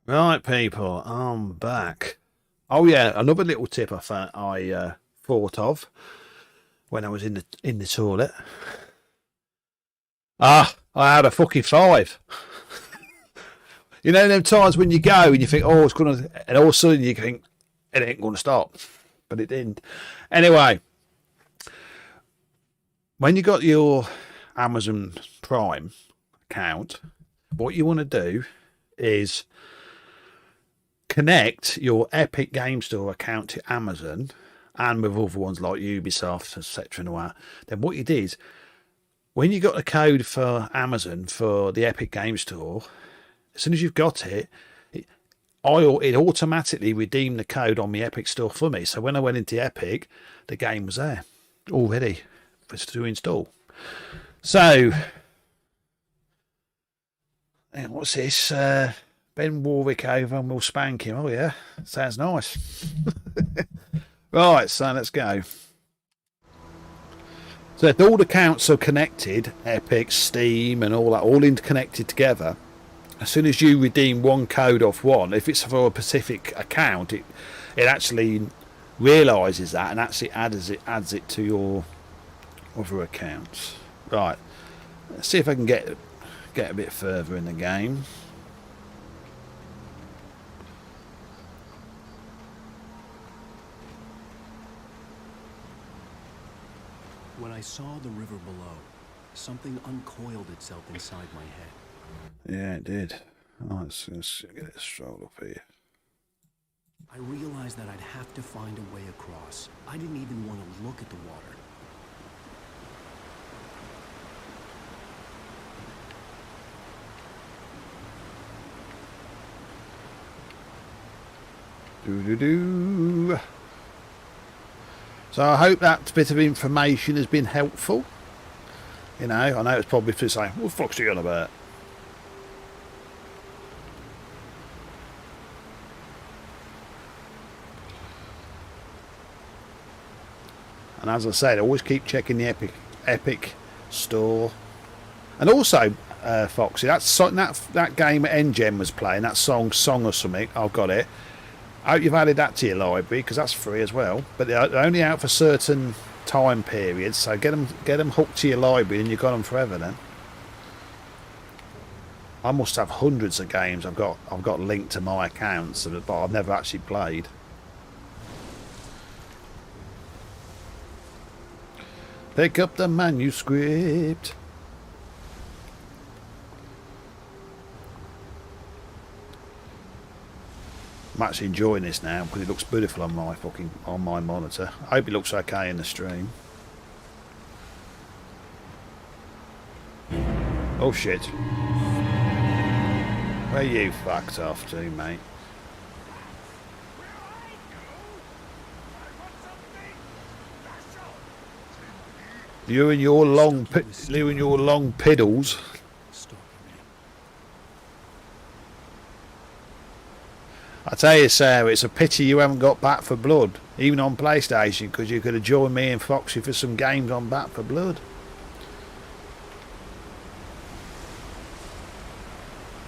Right, people, I'm back. Oh yeah, another little tip I thought of when I was in the toilet. I had a fucking 5. You know them times when you go and you think, oh, it's gonna, and all of a sudden you think it ain't gonna stop, but it didn't. Anyway, when you got your Amazon Prime account, what you want to do is connect your Epic Game Store account to Amazon and with other ones like Ubisoft, etc. and all that. Then what you did is, when you got the code for Amazon for the Epic Game Store, as soon as you've got it, it automatically redeemed the code on the Epic Store for me. So when I went into Epic, the game was there already for to install. So, what's this? Ben Warwick over and we'll spank him. Oh yeah, sounds nice. Right, so let's go. So if all the accounts are connected, Epic, Steam and all that, all interconnected together, as soon as you redeem one code off one, if it's for a specific account, it actually realises that and actually adds it to your other accounts. Right, let's see if I can get a bit further in the game. When I saw the river below, something uncoiled itself inside my head. Yeah, it did. Oh, let's get it strolled up here. I realized that I'd have to find a way across. I didn't even want to look at the water. Doo-doo-doo. So I hope that bit of information has been helpful. You know, I know it's probably to say, what the fuck's he on about? And as I said, always keep checking the Epic Store. And also, Foxy, that game at Engem was playing, that song or something, I've got it. I hope you've added that to your library, because that's free as well. But they're only out for certain time periods, so get them hooked to your library and you've got them forever then. I must have hundreds of games I've got linked to my accounts, but I've never actually played. Pick up the manuscript. I'm actually enjoying this now because it looks beautiful on my monitor. I hope it looks okay in the stream. Oh shit. Where you fucked off to, mate? You and your long piddles. I tell you, Sarah, it's a pity you haven't got Back for Blood, even on PlayStation, because you could have joined me and Foxy for some games on Back for Blood.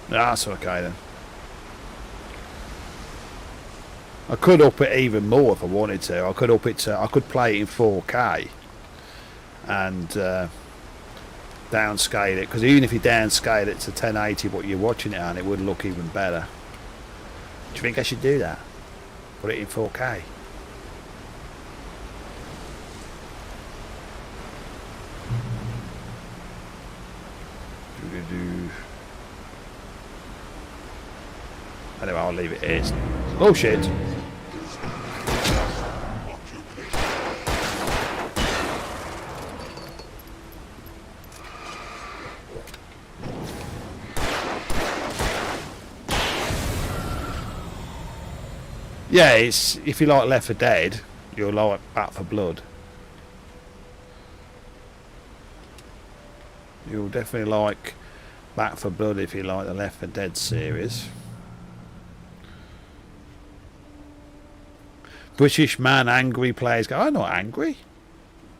That's okay then. I could up it even more if I wanted to. I could play it in 4K and downscale it, because even if you downscale it to 1080 what you're watching it on, it would look even better. Do you think I should do that? Put it in 4K? Anyway, I'll leave it here. Oh shit! Yeah, it's, if you like Left 4 Dead, you'll like Back for Blood. You'll definitely like Back for Blood if you like the Left 4 Dead series. British man angry players go, I'm not angry.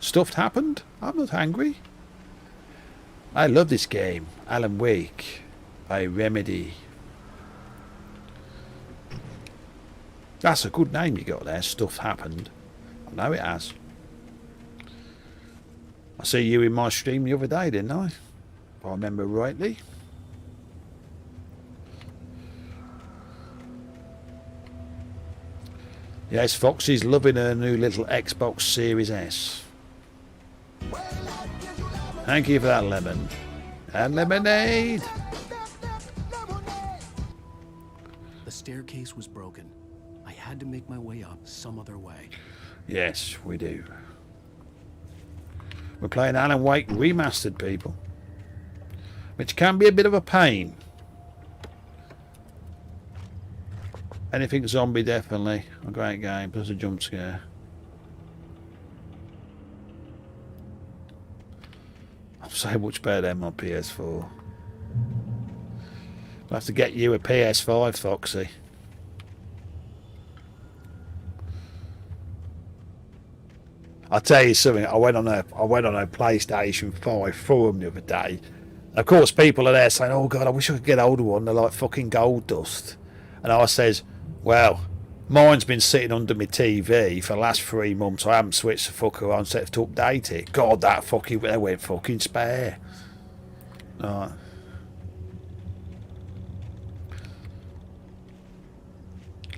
Stuff happened. I'm not angry. I love this game. Alan Wake by Remedy. That's a good name you got there. Stuff happened. I know it has. I see you in my stream the other day, didn't I? If I remember rightly. Yes, Foxy's loving her new little Xbox Series S. Thank you for that lemon. And lemonade! The staircase was broken. I had to make my way up some other way. Yes, we do. We're playing Alan Wake Remastered, people. Which can be a bit of a pain. Anything zombie, definitely. A great game, plus a jump scare. I'm so much better than my PS4. I'll have to get you a PS5, Foxy. I'll tell you something. I went on a PlayStation 5 forum the other day. Of course, people are there saying, "Oh God, I wish I could get hold of one. They're like fucking gold dust." And I says, "Well, mine's been sitting under my TV for the last 3 months. I haven't switched the fucker on, set to update it. God, that fucking they went fucking spare." Right.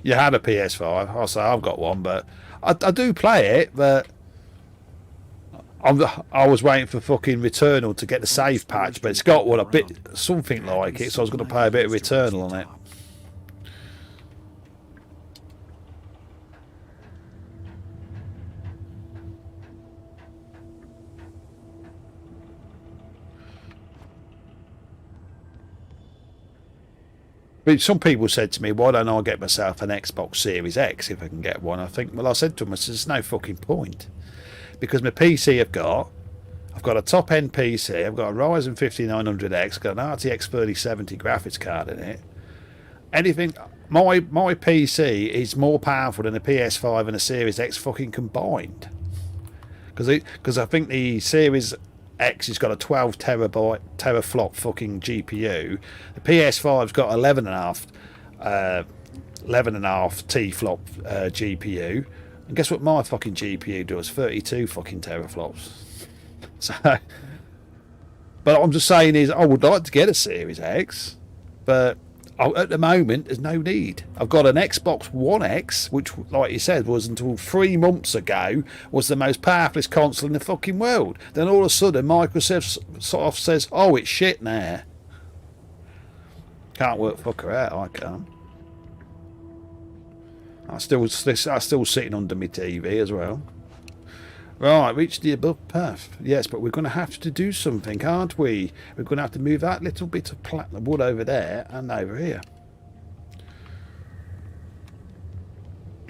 You had a PS5. I say I've got one, but I do play it, but. I was waiting for fucking Returnal to get the save patch, but it's got one a bit something like it, so I was going to play a bit of Returnal on it. But some people said to me, "Why don't I get myself an Xbox Series X if I can get one?" I think, well, I said to them, I said, "There's no fucking point." Because my PC I've got a top end PC, I've got a Ryzen 5900X, got an RTX 3070 graphics card in it. Anything, my PC is more powerful than a PS5 and a Series X fucking combined. Because I think the Series X has got a 12 teraflop fucking GPU. The PS5's got 11.5 T-flop GPU. And guess what my fucking GPU does? 32 fucking teraflops. So, but I'm just saying is I would like to get a Series X, but at the moment there's no need. I've got an Xbox One X, which, like you said, was until 3 months ago was the most powerful console in the fucking world. Then all of a sudden Microsoft sort of says, "Oh, it's shit now." Can't work fucker out. I can't. I'm still sitting under my TV as well. Right, reach the above path. Yes, but we're going to have to do something, aren't we? We're going to have to move that little bit of wood over there and over here.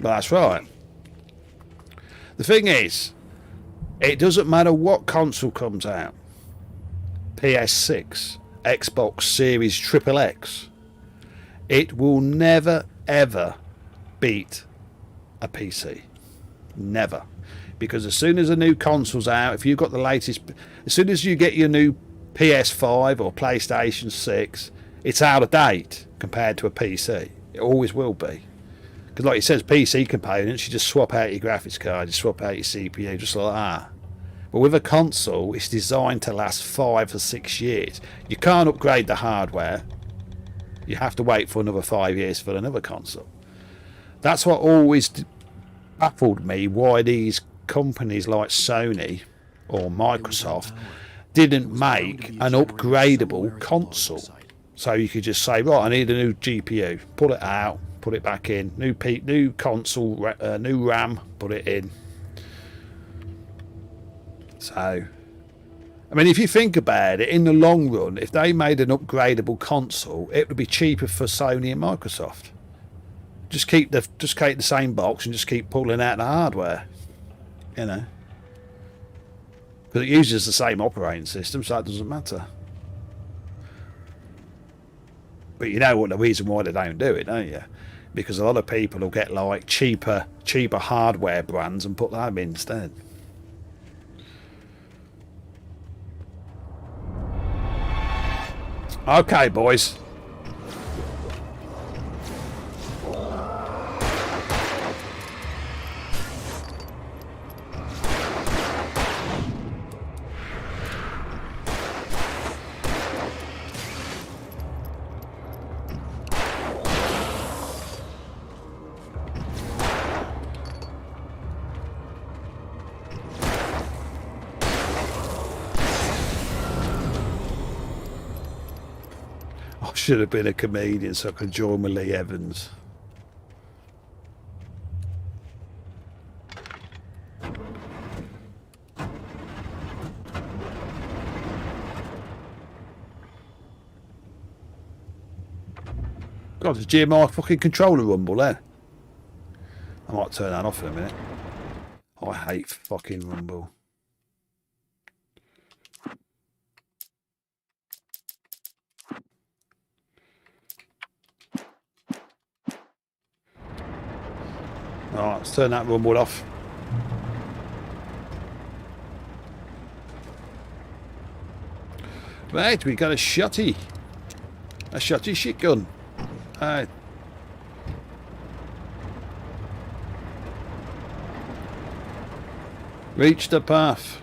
Well, that's right. The thing is, it doesn't matter what console comes out. PS6, Xbox Series XXX. It will never, ever beat a PC. Never. Because as soon as a new console's out, if you've got the latest, as soon as you get your new PS5 or PlayStation 6, it's out of date compared to a PC. It always will be. Because like it says, PC components, you just swap out your graphics card, you swap out your CPU, just like that. But with a console, it's designed to last 5 or 6 years. You can't upgrade the hardware. You have to wait for another 5 years for another console. That's what always baffled me, why these companies like Sony or Microsoft didn't make an upgradable console. So you could just say, right, I need a new GPU, pull it out, put it back in, new console, new RAM, put it in. So, I mean, if you think about it, in the long run, if they made an upgradable console, it would be cheaper for Sony and Microsoft. Just keep the same box and just keep pulling out the hardware, you know, because it uses the same operating system, so it doesn't matter. But you know what the reason why they don't do it, don't you? Because a lot of people will get like cheaper hardware brands and put them in instead. Okay, boys. I should have been a comedian so I could join with Lee Evans. God, there's GMI fucking controller rumble there. I might turn that off in a minute. I hate fucking rumble. Alright, let's turn that rumble off. Right, we got a shotty. A shotty shit gun. Alright. Reach the path.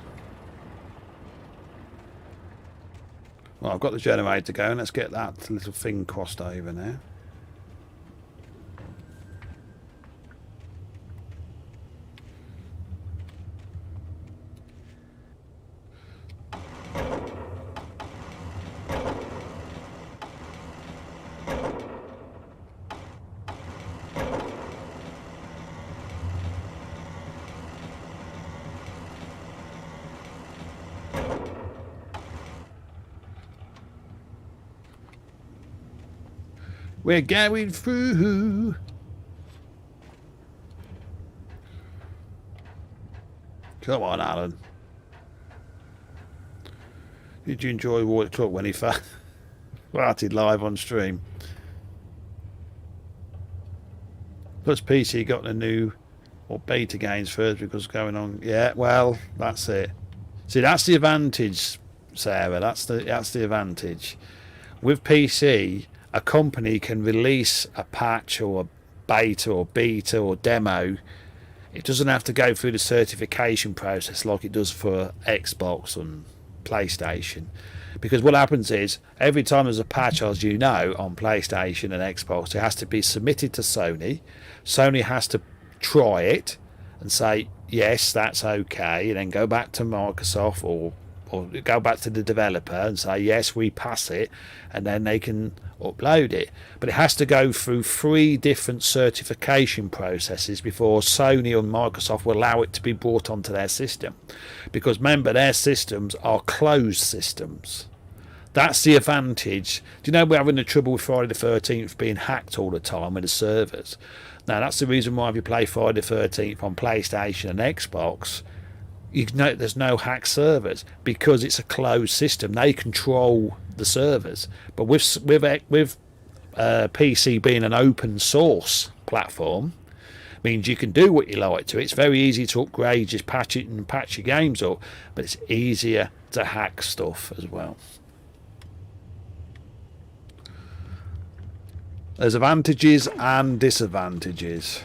Well, I've got the generator going. Let's get that little thing crossed over now. We're going through. Come on, Alan. Did you enjoy Warric Talk when he farted live on stream? Plus PC got the new or beta games first because going on. Yeah, well, that's it. See, that's the advantage, Sarah. That's the advantage. With PC, a company can release a patch or a beta or beta or demo. It doesn't have to go through the certification process like it does for Xbox and PlayStation. Because what happens is, every time there's a patch, as you know, on PlayStation and Xbox, it has to be submitted to Sony. Sony has to try it and say, yes, that's okay, and then go back to Microsoft or go back to the developer and say, yes, we pass it, and then they can upload it. But it has to go through 3 different certification processes before Sony and Microsoft will allow it to be brought onto their system. Because remember, their systems are closed systems. That's the advantage. Do you know we're having the trouble with Friday the 13th being hacked all the time with the servers? Now, that's the reason why if you play Friday the 13th on PlayStation and Xbox, you know there's no hack servers because it's a closed system. They control the servers. But with PC being an open source platform, means you can do what you like to it. It's very easy to upgrade, just patch it and patch your games up, but it's easier to hack stuff as well. There's advantages and disadvantages.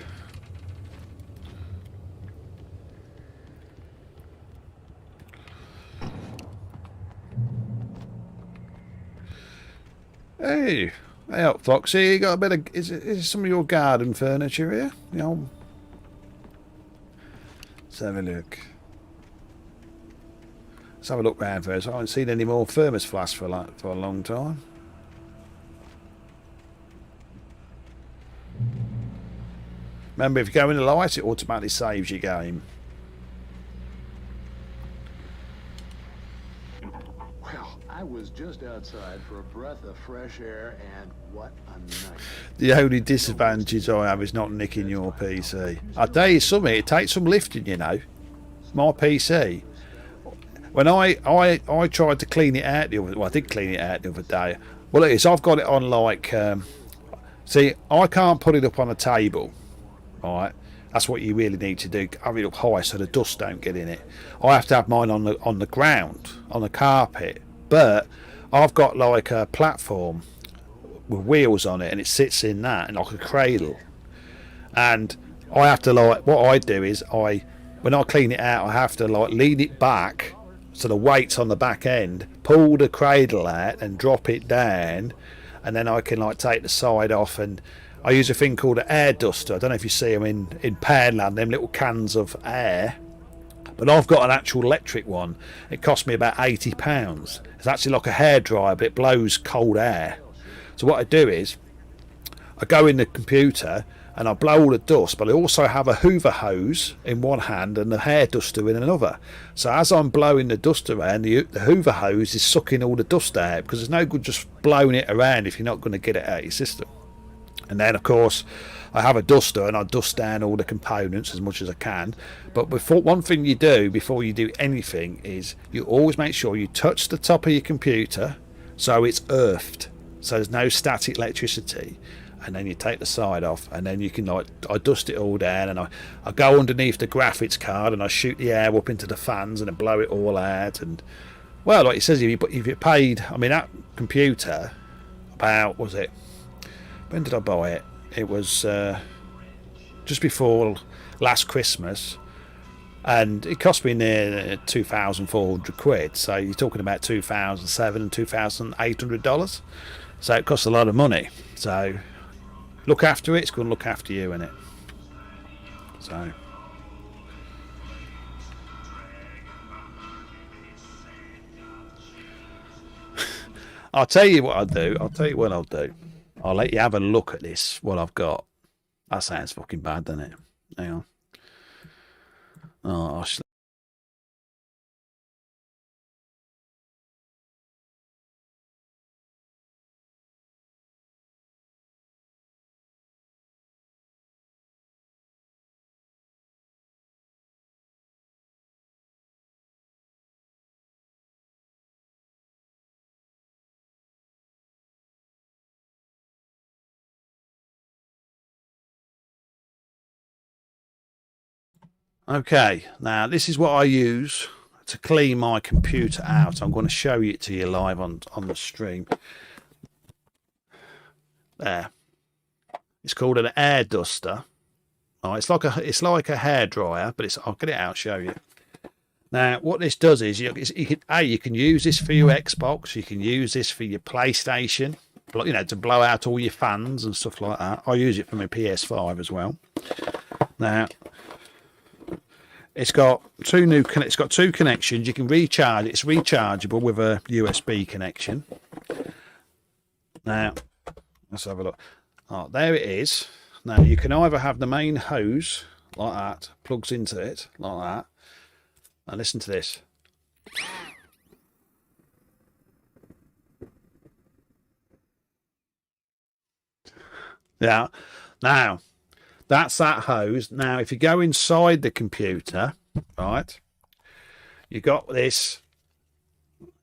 Hey up, Foxy. You got a bit of... Is some of your garden furniture here? You know, let's have a look. Let's have a look round first. I haven't seen any more thermos flasks for a long time. Remember, if you go in the light, it automatically saves your game. I was just outside for a breath of fresh air, and what a night. The only disadvantage I have is not nicking your PC. I'll tell you something, it takes some lifting, you know. My PC. When I tried to clean it out the other... Well, I did clean it out the other day. Well, it is, I've got it on like... see, I can't put it up on a table. Right? That's what you really need to do. Have it up high so the dust don't get in it. I have to have mine on the ground, on the carpet. But I've got like a platform with wheels on it, and it sits in that, and like a cradle. And I have to like, what I do is when I clean it out, I have to like lean it back so the weight's on the back end, pull the cradle out and drop it down, and then I can like take the side off. And I use a thing called an air duster. I don't know if you see them in Poundland, them little cans of air. But I've got an actual electric one. It cost me about £80. It's actually like a hairdryer, but it blows cold air. So what I do is I go in the computer and I blow all the dust, but I also have a hoover hose in one hand and a hair duster in another. So as I'm blowing the dust around, the hoover hose is sucking all the dust out, because there's no good just blowing it around if you're not going to get it out of your system. And then of course I have a duster and I dust down all the components as much as I can. But one thing you do before you do anything is you always make sure you touch the top of your computer so it's earthed, so there's no static electricity. And then you take the side off, and then you can, like, I dust it all down, and I go underneath the graphics card and I shoot the air up into the fans and I blow it all out. And well, like it says, if you paid, I mean, that computer, about, was it, when did I buy it? It was just before last Christmas, and it cost me near 2,400 quid. So you're talking about $2,700 and $2,800. So it costs a lot of money. So look after it, it's going to look after you, innit? So I'll tell you what I'll do. I'll let you have a look at this, what I've got. That sounds fucking bad, doesn't it? Hang on. Oh, okay, now this is what I use to clean my computer out. I'm going to show it to you live on the stream. There. It's called an air duster. Oh, it's like a hair dryer, but I'll get it out and show you. Now, what this does is you can use this for your Xbox, you can use this for your PlayStation, you know, to blow out all your fans and stuff like that. I use it for my PS5 as well. Now, it's got two connections. You can recharge. It's rechargeable with a USB connection. Now, let's have a look. Oh, there it is. Now you can either have the main hose like that, plugs into it like that. Now listen to this. Yeah. Now, that's that hose. Now, if you go inside the computer, right, you got this.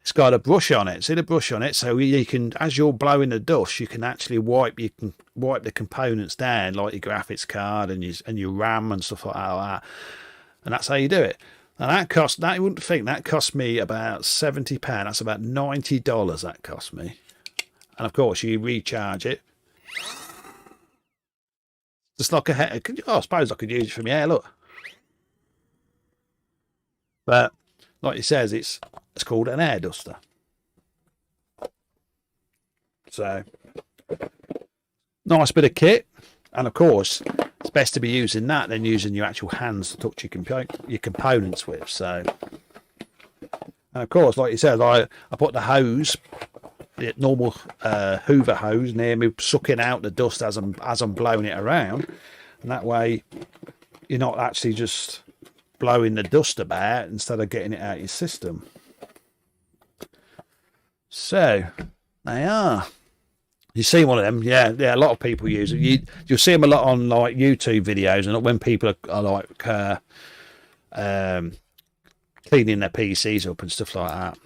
It's got a brush on it. See the brush on it? So you can, as you're blowing the dust, you can actually wipe the components down, like your graphics card and your RAM and stuff like that. And that's how you do it. And you wouldn't think that cost me about £70. That's about $90 that cost me. And of course, you recharge it. Just like a hair. I suppose I could use it for my hair, look. But like it says, it's called an air duster. So nice bit of kit. And of course, it's best to be using that than using your actual hands to touch your components with. So, and of course, like it says, I put the hose, the normal Hoover hose, near me, sucking out the dust as I'm blowing it around, and that way you're not actually just blowing the dust about instead of getting it out of your system. So they are. You see one of them, yeah. A lot of people use it. You'll see them a lot on like YouTube videos, and when people are like cleaning their PCs up and stuff like that.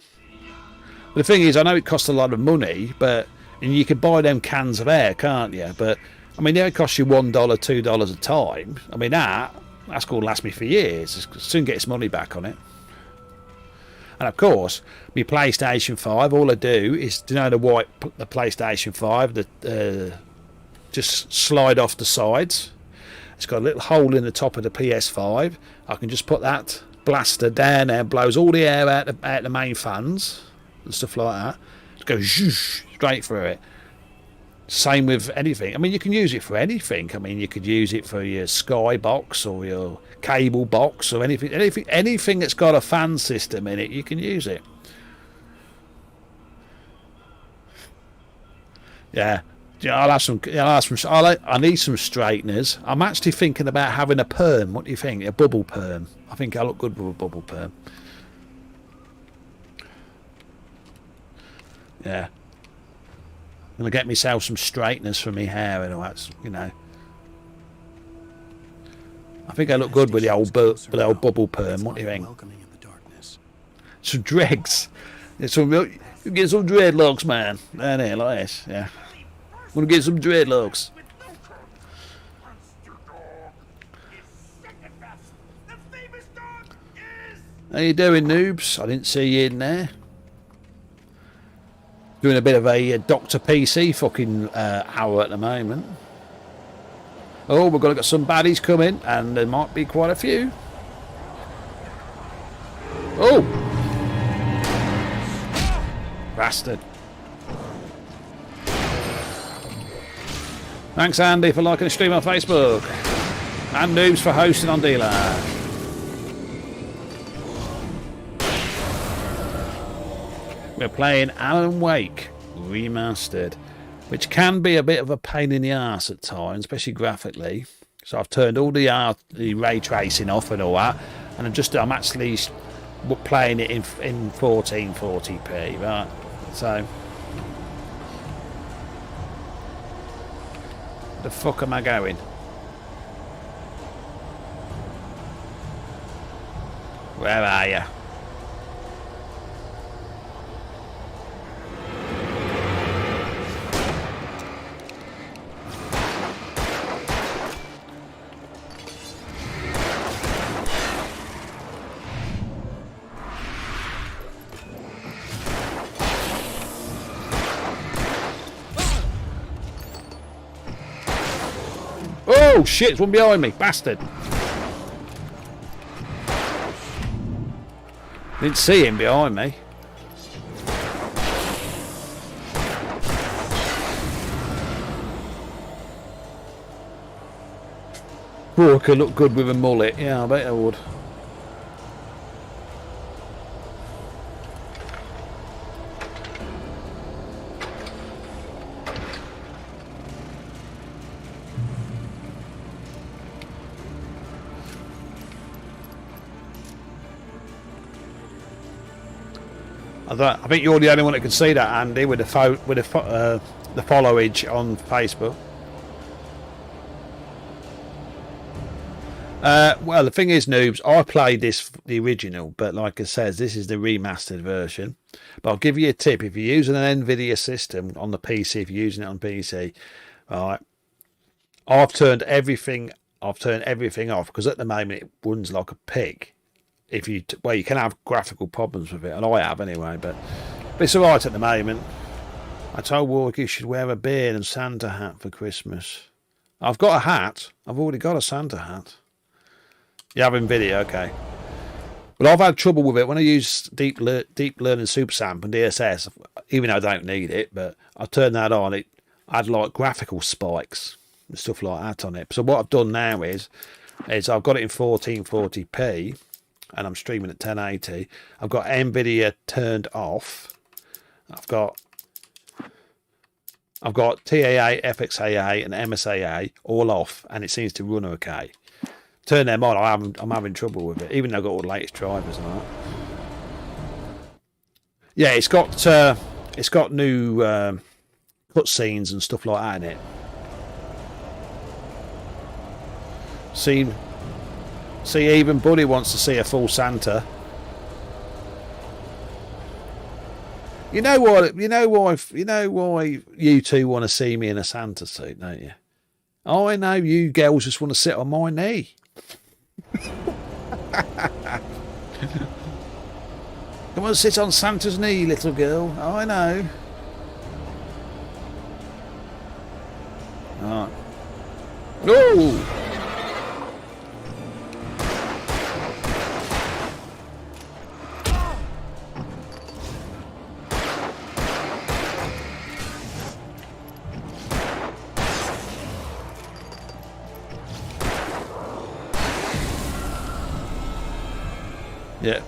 But the thing is, I know it costs a lot of money, and you can buy them cans of air, can't you? But I mean, they cost you $1, $2 a time. I mean, that's going to last me for years. I'll soon get its money back on it. And of course, my PlayStation 5, all I do is, the PlayStation 5, just slide off the sides. It's got a little hole in the top of the PS5. I can just put that blaster down there and blows all the air out the main fans and stuff like that. It goes zhoosh, straight through it. Same with anything. I mean, you can use it for anything. I mean, you could use it for your Sky box or your cable box or anything that's got a fan system in it. You can use it. Yeah. Yeah, I need some straighteners. I'm actually thinking about having a perm. What do you think? A bubble perm. I think I look good with a bubble perm. Yeah. I'm gonna get myself some straighteners for my hair and all that. You know. I think I look good with the old bubble perm. What do you think? Some dreads. Get some dreadlocks, man. Down here like this. Yeah. I'm gonna get some dreadlocks. How you doing, noobs? I didn't see you in there. Doing a bit of a Dr. PC fucking hour at the moment. Oh, we're gonna get some baddies coming, and there might be quite a few. Oh, bastard! Thanks, Andy, for liking the stream on Facebook, and Noobs for hosting on D-Lab. We're playing Alan Wake Remastered, which can be a bit of a pain in the arse at times, especially graphically. So I've turned all the ray tracing off and all that, and I'm actually playing it in 1440p, right? So, the fuck am I going? Where are you? Oh shit, there's one behind me, bastard. Didn't see him behind me. Oh, I could look good with a mullet. Yeah, I bet I would. I think you're the only one that can see that, Andy, with the followage on Facebook. Well, the thing is, noobs, I played the original, but like I says, this is the remastered version. But I'll give you a tip: if you're using an NVIDIA system on the PC, if you're using it on PC, right, I've turned everything off because at the moment it runs like a pig. You can have graphical problems with it, and I have anyway, but it's alright at the moment. I told Warwick he should wear a beard and Santa hat for Christmas. I've got a hat. I've already got a Santa hat. You have NVIDIA, okay. But I've had trouble with it when I use Deep Learning Super Samp and DSS, even though I don't need it, but I turned that on, I had like graphical spikes and stuff like that on it. So what I've done now is I've got it in 1440p, and I'm streaming at 1080. I've got NVIDIA turned off. I've got TAA, FXAA, and MSAA all off, and it seems to run okay. Turn them on, I'm having trouble with it, even though I've got all the latest drivers and that. Yeah, it's got new cutscenes and stuff like that in it. See, even Buddy wants to see a full Santa. You know why you two want to see me in a Santa suit, don't you? I know you girls just want to sit on my knee. Come on, sit on Santa's knee, little girl. I know. Alright. Oh! Yeah,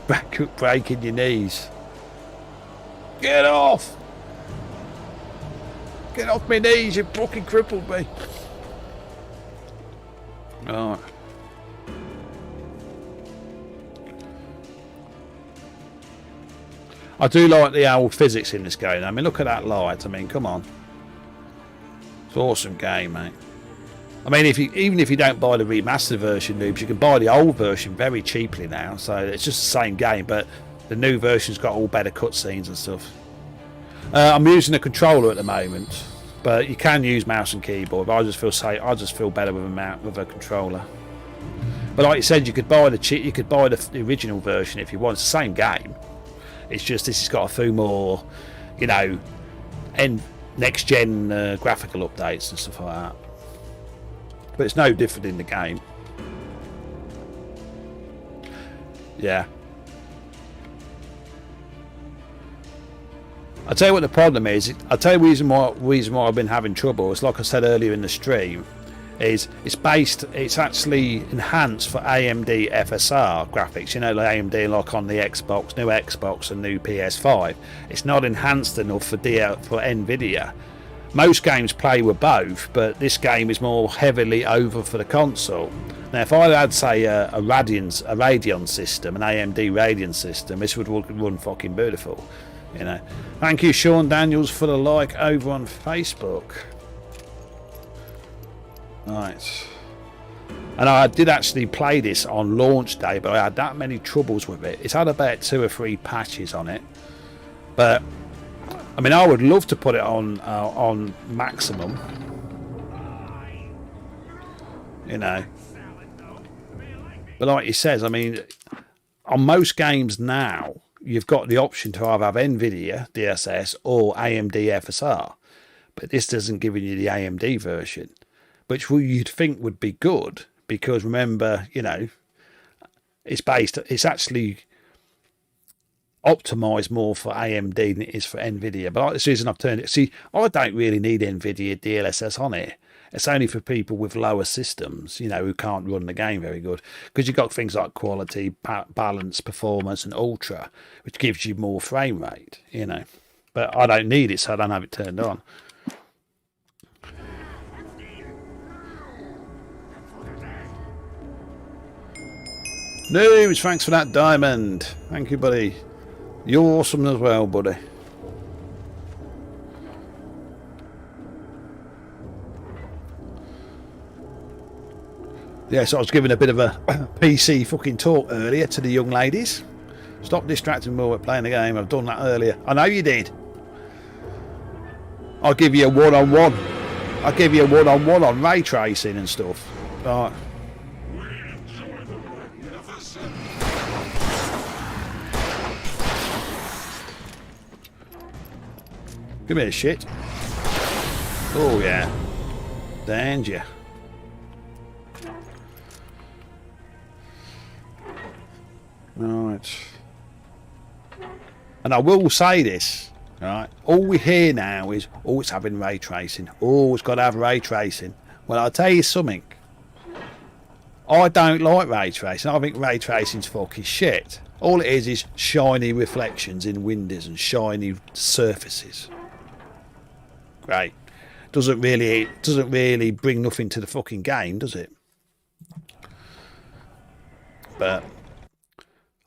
breaking your knees. Get off! Get off my knees, you fucking crippled me. Alright. I do like the old physics in this game. I mean, look at that light. I mean, come on. It's an awesome game, mate. I mean, even if you don't buy the remastered version, noobs, you can buy the old version very cheaply now. So it's just the same game, but the new version's got all better cutscenes and stuff. I'm using a controller at the moment, but you can use mouse and keyboard. But I just feel safe. I just feel better with a controller. But like you said, you could buy the original version if you want. It's the same game. It's just this has got a few more, you know, next gen graphical updates and stuff like that. But it's no different in the game. Yeah. I'll tell you what the problem is. I'll tell you the reason why I've been having trouble. It's like I said earlier in the stream. It's actually enhanced for AMD FSR graphics. You know, like AMD, like on the Xbox, new Xbox and new PS5. It's not enhanced enough for Nvidia. Most games play with both, but this game is more heavily over for the console. Now, if I had, say, a Radeon system, an AMD Radeon system, this would run fucking beautiful. You know. Thank you, Sean Daniels, for the like over on Facebook. Right. And I did actually play this on launch day, but I had that many troubles with it. It's had about 2 or 3 patches on it, but I mean, I would love to put it on maximum. You know. But like he says, I mean, on most games now, you've got the option to either have Nvidia DSS or AMD FSR, but this doesn't give you the AMD version, which you'd think would be good because remember, you know, it's actually optimized more for AMD than it is for Nvidia. But like this reason I've turned it. See, I don't really need Nvidia DLSS on it. It's only for people with lower systems, you know, who can't run the game very good. Because you've got things like quality, balance, performance, and ultra, which gives you more frame rate, you know. But I don't need it, so I don't have it turned on. News, thanks for that diamond. Thank you, buddy. You're awesome as well, buddy. Yeah, so I was giving a bit of a PC fucking talk earlier to the young ladies. Stop distracting me while we're playing the game. I've done that earlier. I know you did. I'll give you a one-on-one. I'll give you a one-on-one on ray tracing and stuff. Right. Give me a shit. Oh yeah. Danger. Right. And I will say this, right? All we hear now is, oh, it's having ray tracing. Oh, it's got to have ray tracing. Well, I'll tell you something. I don't like ray tracing. I think ray tracing's fucking shit. All it is shiny reflections in windows and shiny surfaces. Great. Doesn't really bring nothing to the fucking game, does it? But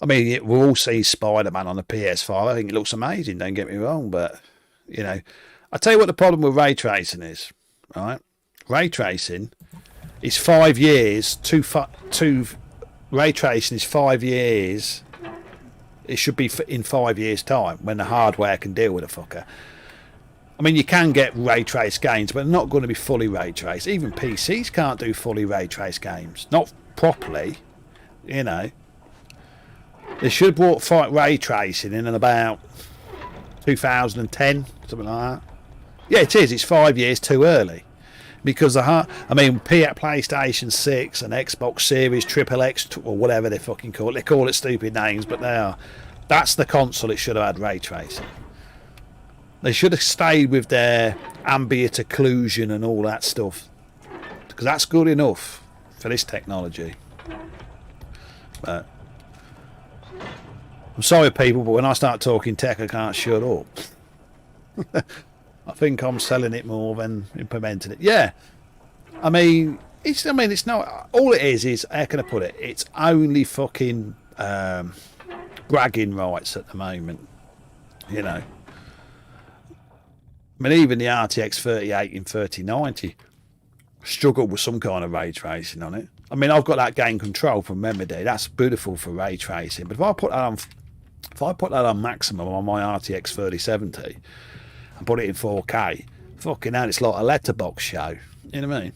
I mean, we'll all see Spider-Man on the PS5. I think it looks amazing, don't get me wrong, but you know, I'll tell you what the problem with ray tracing is, right? Ray tracing is 5 years, ray tracing is 5 years. It should be in 5 years' time when the hardware can deal with a fucker. I mean, you can get ray trace games, but they're not going to be fully ray traced. Even PCs can't do fully ray traced games, not properly. You know, they should have brought ray tracing in about 2010, something like that. Yeah, it is. It's 5 years too early because PlayStation 6 and Xbox Series XXX or whatever they fucking call it. They call it stupid names, but they are. That's the console it should have had ray tracing. They should have stayed with their ambient occlusion and all that stuff, because that's good enough for this technology. But I'm sorry, people, but when I start talking tech, I can't shut up. I think I'm selling it more than implementing it. Yeah. I mean, it's not. All it is how can I put it? It's only fucking bragging rights at the moment. You know. I mean, even the RTX 3080 and 3090 struggle with some kind of ray tracing on it. I mean, I've got that game control from Remedy. That's beautiful for ray tracing. But if I put that on maximum on my RTX 3070 and put it in 4K, fucking hell, it's like a letterbox show. You know what I mean?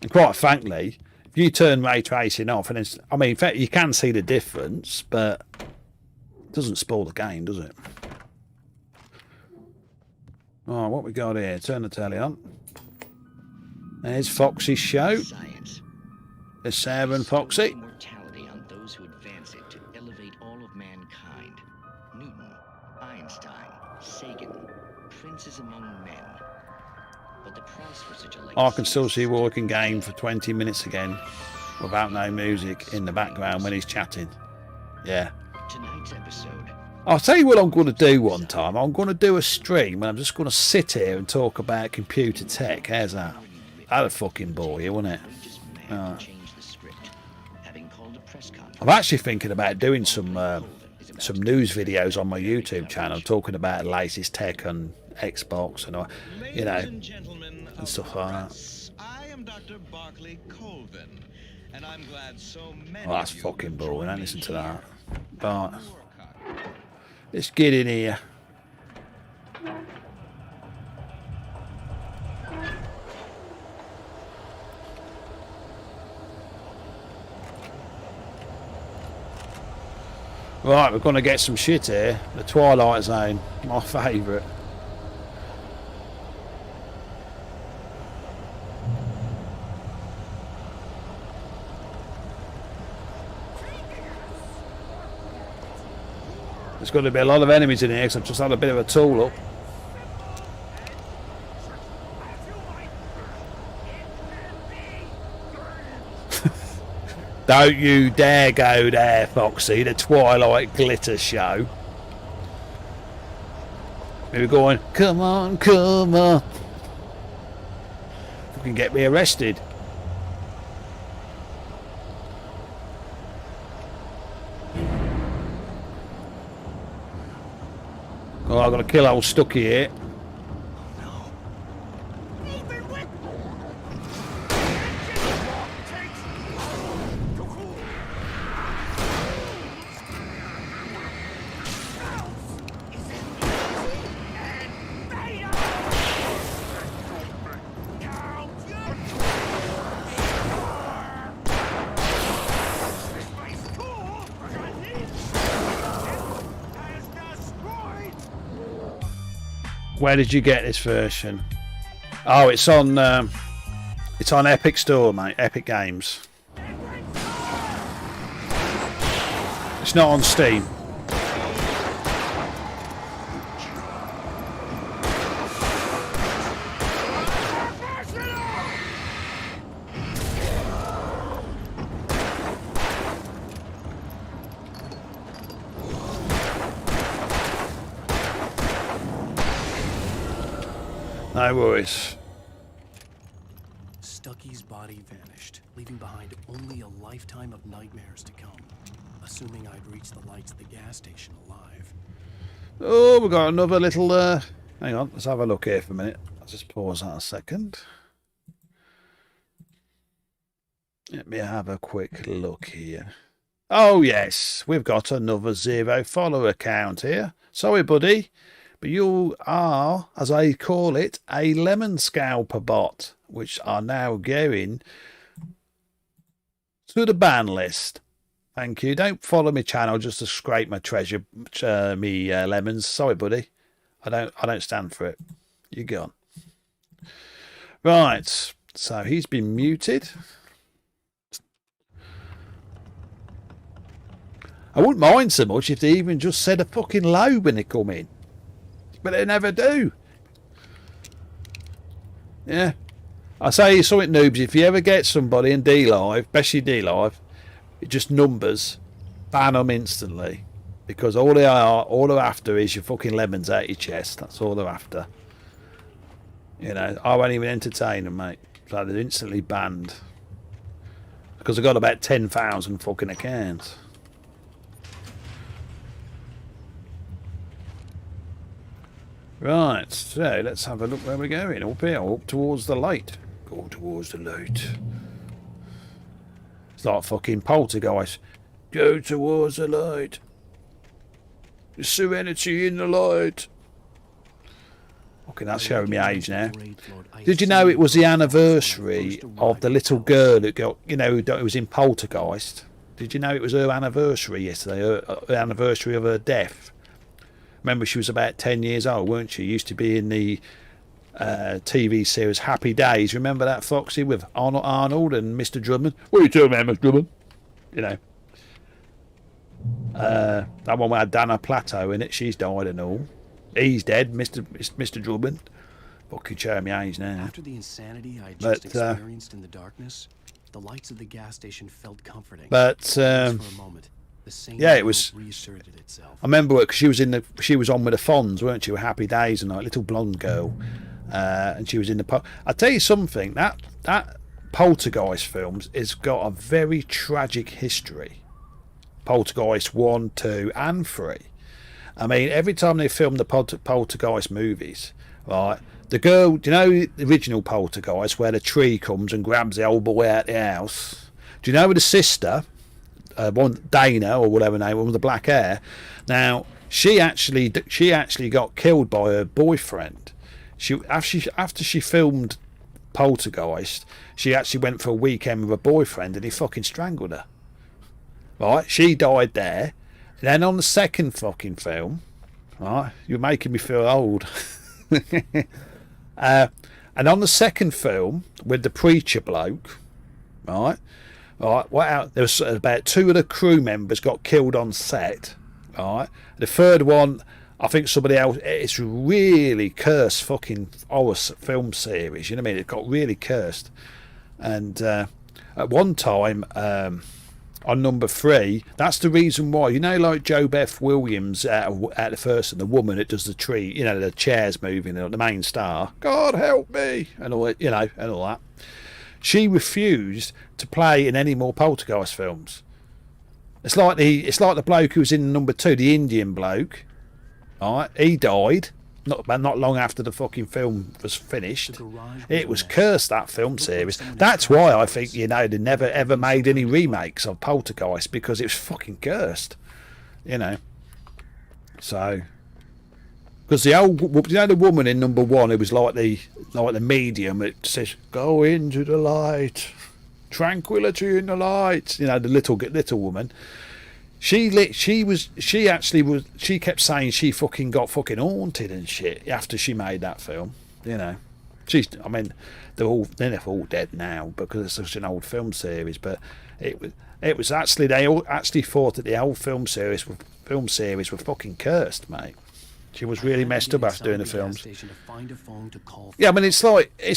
And quite frankly, if you turn ray tracing off, and it's, I mean, in fact, you can see the difference, but it doesn't spoil the game, does it? Oh, what we got here? Turn the telly on. There's Foxy's show. Science. There's Sarah and Foxy. Immortality on those who advance it to elevate all of mankind. Newton, Einstein, Sagan, princes among men. But the price for such a legacy. I can still see Warric in game for 20 minutes again without no music in the background when he's chatting. Yeah. Tonight's episode. I'll tell you what I'm going to do one time. I'm going to do a stream and I'm just going to sit here and talk about computer tech. How's that? That'd fucking bore you, wouldn't it? I'm actually thinking about doing some news videos on my YouTube channel talking about the latest tech on Xbox and you know and stuff like that. I am Dr. Barclay Colvin, and I'm glad so many. Oh, that's fucking boring. Don't listen to that. Right. Let's get in here. Right, we're going to get some shit here. The Twilight Zone, my favourite. There's going to be a lot of enemies in here because I've just had a bit of a tool up. Don't you dare go there, Foxy. The Twilight Glitter Show. Maybe going, come on, come on. You can get me arrested. Oh, I've got to kill old Stucky here. Where did you get this version? Oh, it's on Epic Store, mate. Epic Games. It's not on Steam. No worries. Stucky's body vanished, leaving behind only a lifetime of nightmares to come. Assuming I'd reached the lights of the gas station alive. Oh, we've got another little... hang on, let's have a look here for a minute. I'll just pause that a second. Let me have a quick look here. Oh, yes, we've got another 0 follower account here. Sorry, buddy. But you are, as I call it, a lemon scalper bot, which are now going to the ban list. Thank you. Don't follow my channel just to scrape my treasure, lemons. Sorry, buddy. I don't stand for it. You go on. Right. So he's been muted. I wouldn't mind so much if they even just said a fucking low when they come in. But they never do. Yeah. I say something, noobs, if you ever get somebody in D-Live, especially D-Live, it just numbers, ban them instantly. because all they're after is your fucking lemons out your chest. That's all they're after. You know, I won't even entertain them, mate. So they're instantly banned because I've got about 10,000 fucking accounts. Right, so let's have a look where we're going. Up here, up towards the light. Go towards the light. It's like fucking Poltergeist. Go towards the light. There's serenity in the light. Okay, that's showing me age now. Did you know it was the anniversary of the little girl that got, you know, who was in Poltergeist? Did you know it was her anniversary yesterday? Her anniversary of her death. Remember, she was about 10 years old, weren't she? Used to be in the TV series Happy Days. Remember that, Foxy, with Arnold and Mr. Drummond? What are you talking about, Mr. Drummond? You know. That one had Dana Plateau in it. She's died and all. He's dead, Mr. Drummond. Fucking showing me age now. After the insanity I just experienced in the darkness, the lights of the gas station felt comforting. But for a moment, the same yeah, it was. Reasserted itself. I remember because she was on with the Fonz, weren't she? With Happy Days and that little blonde girl, and she was in the. I tell you something, that Poltergeist films has got a very tragic history. Poltergeist 1, 2, and 3. I mean, every time they film the Poltergeist movies, right? The girl, do you know the original Poltergeist where the tree comes and grabs the old boy out the house? Do you know the sister? One Dana or whatever her name was, with the black hair. Now she actually got killed by her boyfriend. After she filmed Poltergeist, she actually went for a weekend with her boyfriend and he fucking strangled her. Right, she died there. Then on the second fucking film, right, you're making me feel old. And on the second film with the preacher bloke, right. Right, there was about 2 of the crew members got killed on set. Right, the third one, I think somebody else. It's really cursed fucking horror film series. You know what I mean? It got really cursed. And at one time, on number 3, that's the reason why. You know, like Joe Beth Williams at the first, and the woman that does the tree. You know, the chairs moving. The main star. God help me, and all you know, and all that. She refused to play in any more Poltergeist films. It's like the bloke who was in number 2, the Indian bloke. Right, he died not long after the fucking film was finished. It was cursed, that film series. That's why I think, you know, they never ever made any remakes of Poltergeist, because it was fucking cursed. You know. So. Because the old, you know, the woman in number 1 who was like the medium, it says, "Go into the light, tranquility in the light." You know, the little woman. She kept saying she fucking got fucking haunted and shit after she made that film. You know, I mean, they're all dead now because it's such an old film series. But it was actually, they all actually thought that the old film series were fucking cursed, mate. She was really messed up after doing the films. Yeah, I mean, it's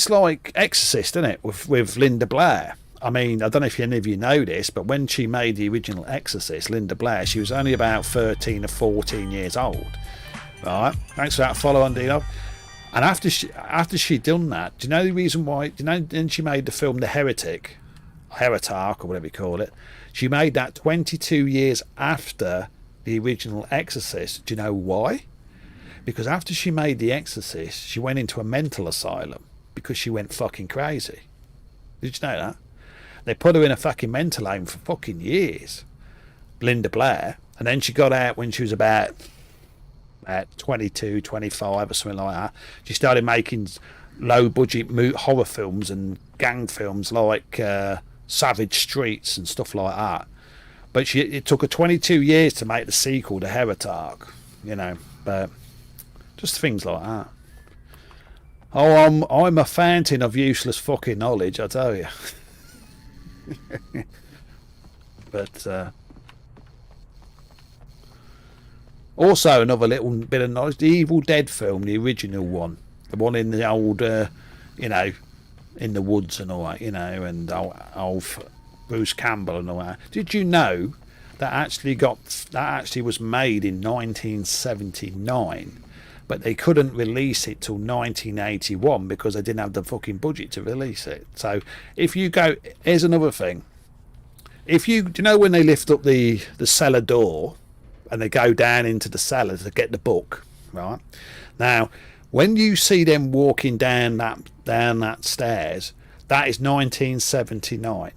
like Exorcist, isn't it? With Linda Blair. I mean, I don't know if any of you know this, but when she made the original Exorcist, Linda Blair, she was only about 13 or 14 years old. Right? Thanks for that follow on, Dino. And after she'd done that, do you know the reason why? Do you know? Then she made the film The Heretic, or whatever you call it. She made that 22 years after the original Exorcist. Do you know why? Because after she made The Exorcist, she went into a mental asylum because she went fucking crazy. Did you know that? They put her in a fucking mental home for fucking years, Linda Blair, and then she got out when she was about 22, 25 or something like that. She started making low-budget horror films and gang films like Savage Streets and stuff like that. But it took her 22 years to make the sequel to Heretic, you know, but just things like that. Oh, I'm a fountain of useless fucking knowledge, I tell you. But also another little bit of knowledge: the Evil Dead film, the original one, the one in the old, you know, in the woods and all that, you know, and old Bruce Campbell and all that. Did you know that actually was made in 1979, but they couldn't release it till 1981 because they didn't have the fucking budget to release it. So if you go, here's another thing. Do you know when they lift up the cellar door and they go down into the cellar to get the book, right? Now, when you see them walking down that stairs, that is 1979.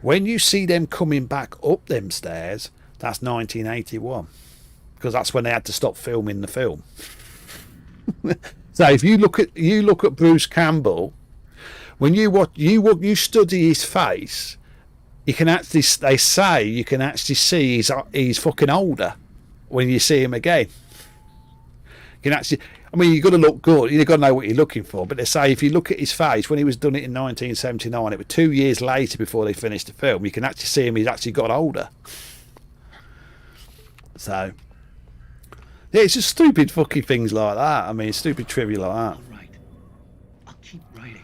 When you see them coming back up them stairs, that's 1981, because that's when they had to stop filming the film. So if you look at Bruce Campbell, when you study his face, you can actually, they say you can actually see he's fucking older when you see him again. You can actually, I mean, you've got to look good, you've got to know what you're looking for, but they say if you look at his face when he was done it in 1979, it was 2 years later before they finished the film, you can actually see him, he's actually got older. So yeah, it's just stupid fucking things like that. I mean, stupid trivia like that. All right, I'll keep writing.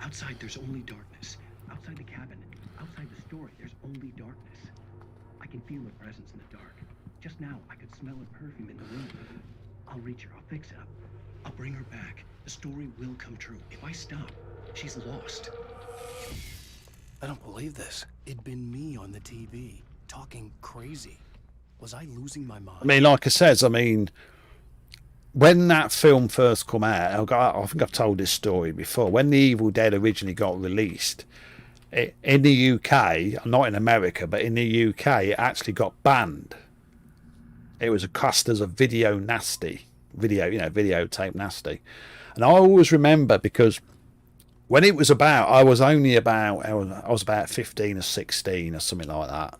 Outside there's only darkness. Outside the cabin, outside the story, there's only darkness. I can feel her presence in the dark. Just now I could smell her perfume in the room. I'll reach her, I'll fix it up. I'll bring her back. The story will come true. If I stop, she's lost. I don't believe this. It'd been me on the TV, talking crazy. Was I losing my mind? I mean, like I says, I mean, when that film first come out, I think I've told this story before. When The Evil Dead originally got released in the UK, not in America, but in the UK, it actually got banned. It was classed as a videotape nasty. And I always remember, because when it was about, I was about 15 or 16 or something like that.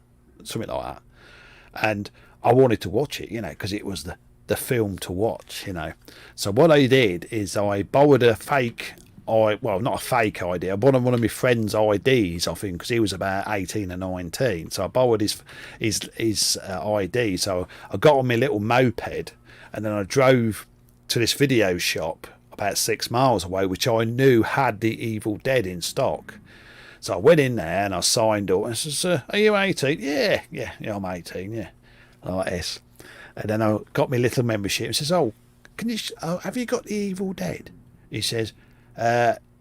And I wanted to watch it, because it was the film to watch, So what I did is I borrowed not a fake ID. I borrowed one of my friend's IDs off him because he was about 18 or 19. So I borrowed his ID. So I got on my little moped and then I drove to this video shop about 6 miles away, which I knew had The Evil Dead in stock. So I went in there and I signed up and I said, are you 18? Yeah, I'm 18, yeah. Like this. And then I got my little membership and says, have you got The Evil Dead? He says,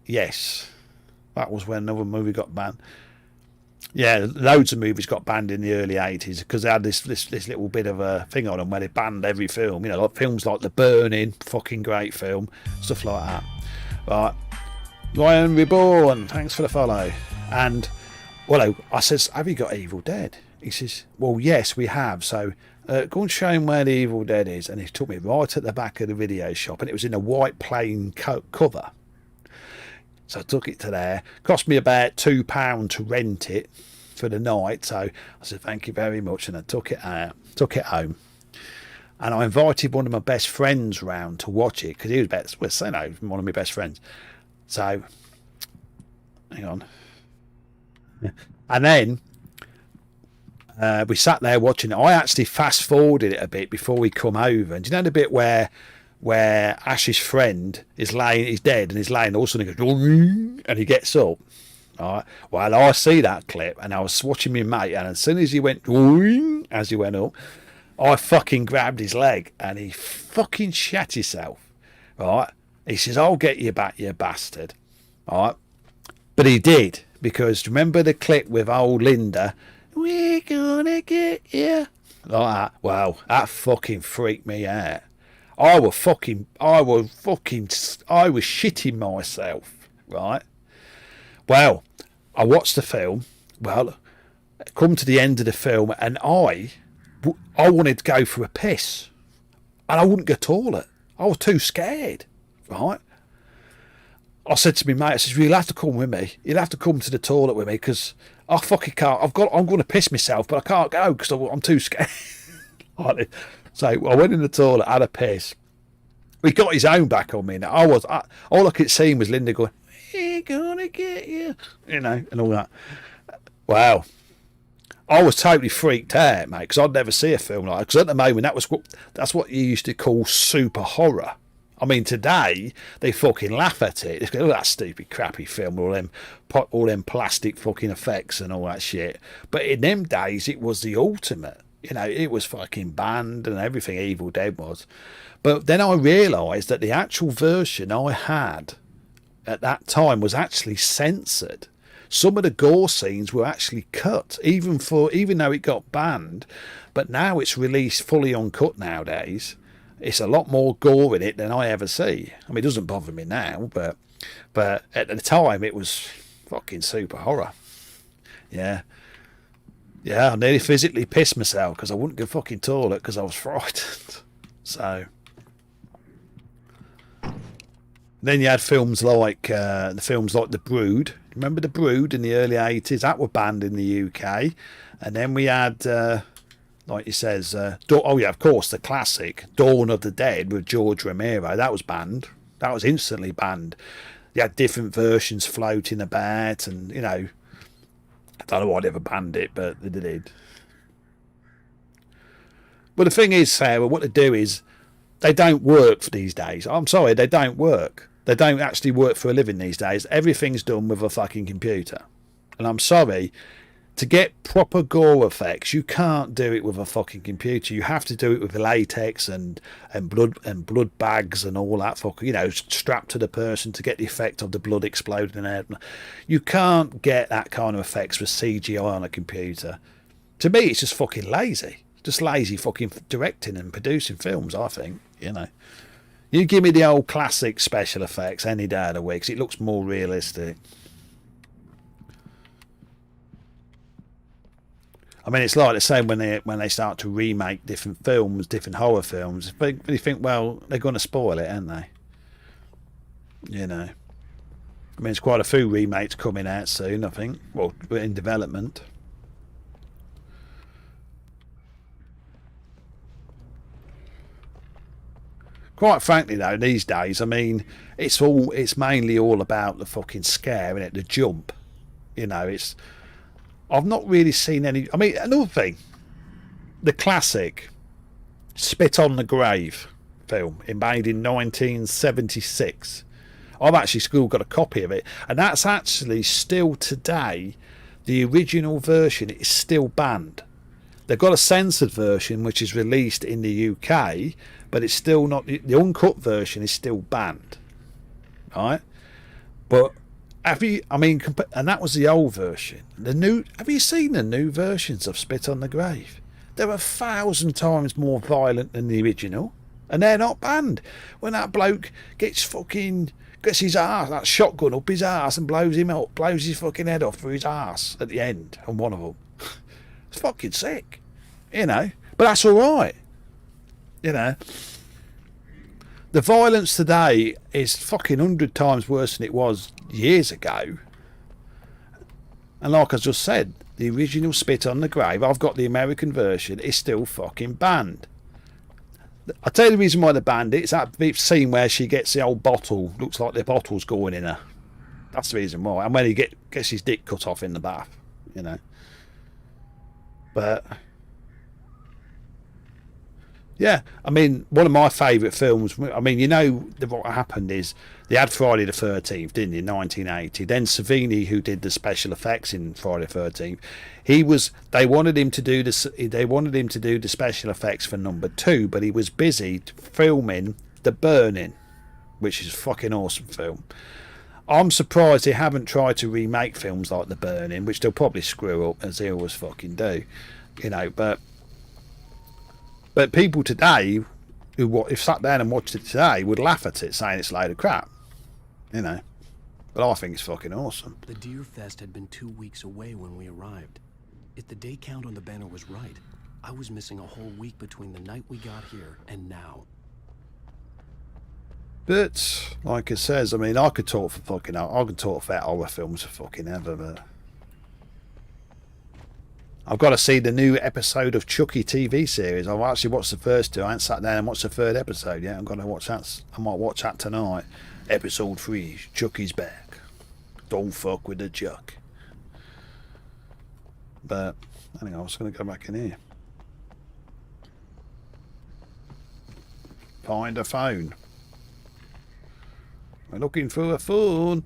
yes. That was when another movie got banned. Yeah, loads of movies got banned in the early 80s because they had this little bit of a thing on them where they banned every film. Like films like The Burning, fucking great film, stuff like that. Right. Ryan Reborn, thanks for the follow. And I says, have you got Evil Dead? He says, well, yes, we have. So go and show him where The Evil Dead is. And he took me right at the back of the video shop, and it was in a white plain cover. So I took it to there. Cost me about £2 to rent it for the night. So I said, thank you very much. And I took it home. And I invited one of my best friends round to watch it because he was one of my best friends. So, hang on. And then we sat there watching it. I actually fast forwarded it a bit before we come over. And do you know the bit where Ash's friend is laying, he's dead, and he's laying, all of a sudden he goes, and he gets up. All right. Well, I see that clip, and I was watching my mate, and as soon as he went, as he went up, I fucking grabbed his leg, and he fucking shat himself. Right. He says, I'll get you back, you bastard. All right. But he did, because remember the clip with old Linda, we're gonna get you, like that. Well, that fucking freaked me out. I was shitting myself, right? Well, I watched the film. Well, come to the end of the film, and I wanted to go for a piss, and I wouldn't go to the toilet. I was too scared, right? I said to my mate, I said, you'll have to come with me. You'll have to come to the toilet with me because I fucking can't. I'm going to piss myself, but I can't go because I'm too scared. So I went in the toilet, had a piss. He got his own back on me. Now, all I could see was Linda going, we're gonna get you, and all that. Wow. I was totally freaked out, mate, because I'd never see a film like that. Because at the moment, that's what you used to call super horror. I mean, today they fucking laugh at it. They go, "Oh, that stupid, crappy film, all them plastic fucking effects and all that shit." But in them days, it was the ultimate. You know, it was fucking banned and everything. Evil Dead was. But then I realised that the actual version I had at that time was actually censored. Some of the gore scenes were actually cut, even though it got banned. But now it's released fully uncut nowadays. It's a lot more gore in it than I ever see. I mean, it doesn't bother me now, but at the time it was fucking super horror. Yeah. Yeah, I nearly physically pissed myself because I wouldn't go fucking toilet because I was frightened. So then you had films like The Brood. Remember The Brood in the early 80s? That were banned in the UK. And then we had, like he says, oh yeah, of course, the classic Dawn of the Dead with George Romero. That was banned. That was instantly banned. You had different versions floating about, and you know, I don't know why they ever banned it, but they did. But the thing is, Sarah, what they do is they don't work for these days. I'm sorry, they don't work. They don't actually work for a living these days. Everything's done with a fucking computer. And I'm sorry, to get proper gore effects, you can't do it with a fucking computer. You have to do it with latex and blood bags and all that fucking, you know, strapped to the person to get the effect of the blood exploding out. You can't get that kind of effects with CGI on a computer. To me, it's just fucking lazy. Just lazy fucking directing and producing films, I think, you know. You give me the old classic special effects any day of the week, 'cause it looks more realistic. I mean, it's like the same when they start to remake different films, different horror films. But you think, well, they're going to spoil it, aren't they? You know. I mean, there's quite a few remakes coming out soon, I think. Well, in development. Quite frankly, though, these days, I mean, it's mainly all about the fucking scare, isn't it? The jump. You know, I've not really seen any. I mean, another thing, the classic Spit on the Grave film, made in 1976. I've actually still got a copy of it, and that's actually still today. The original version is still banned. They've got a censored version which is released in the UK, but it's still not. The uncut version is still banned, right? But have you? I mean, and that was the old version. The new. Have you seen the new versions of Spit on the Grave? They're 1,000 times more violent than the original, and they're not banned. When that bloke gets his ass, that shotgun up his ass, and blows him up, blows his fucking head off through his ass at the end, on one of them. It's fucking sick, you know. But that's all right, you know. The violence today is fucking 100 times worse than it was years ago. And like I just said, the original Spit on the Grave, I've got the American version, is still fucking banned. I'll tell you the reason why they banned it. It's that scene where she gets the old bottle, looks like the bottle's going in her. That's the reason why. And when he gets his dick cut off in the bath, you know. But yeah, I mean, one of my favourite films, I mean, you know, what happened is they had Friday the 13th, didn't they, in 1980. Then Savini, who did the special effects in Friday the 13th, they wanted him to do the special effects for number 2, but he was busy filming The Burning, which is a fucking awesome film. I'm surprised they haven't tried to remake films like The Burning, which they'll probably screw up, as they always fucking do, you know. But people today who sat down and watched it today would laugh at it, saying it's a load of crap, you know. But I think it's fucking awesome. The Deer Fest had been 2 weeks away when we arrived. If the day count on the banner was right, I was missing a whole week between the night we got here and now. But like it says, I mean, I could talk about horror films for fucking ever, but I've got to see the new episode of Chucky TV series. I've actually watched the first 2. I ain't sat down and watched the 3rd episode yet. I'm going to watch that. I might watch that tonight. Episode 3, Chucky's back. Don't fuck with the Chuck. But anyway, I was going to go back in here. Find a phone. We're looking for a phone.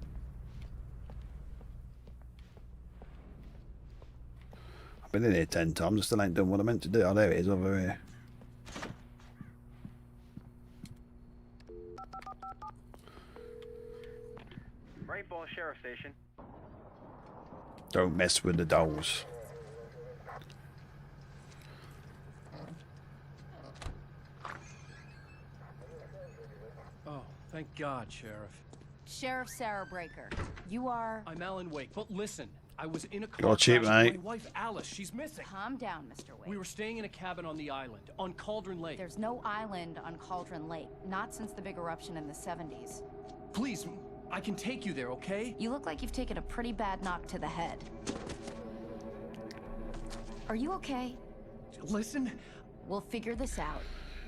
I've been in here 10 times. I still ain't done what I meant to do. Oh, there it is over here. Bright Falls Sheriff Station. Don't mess with the dolls. Oh, thank God, Sheriff. Sheriff Sarah Breaker. You are... I'm Alan Wake, but listen. I was in a car You're cheap, crash with mate. my wife Alice. She's missing. Calm down, Mr. Wake. We were staying in a cabin on the island, on Cauldron Lake. There's no island on Cauldron Lake. Not since the big eruption in the 70s. Please, I can take you there, okay? You look like you've taken a pretty bad knock to the head. Are you okay? Listen. We'll figure this out.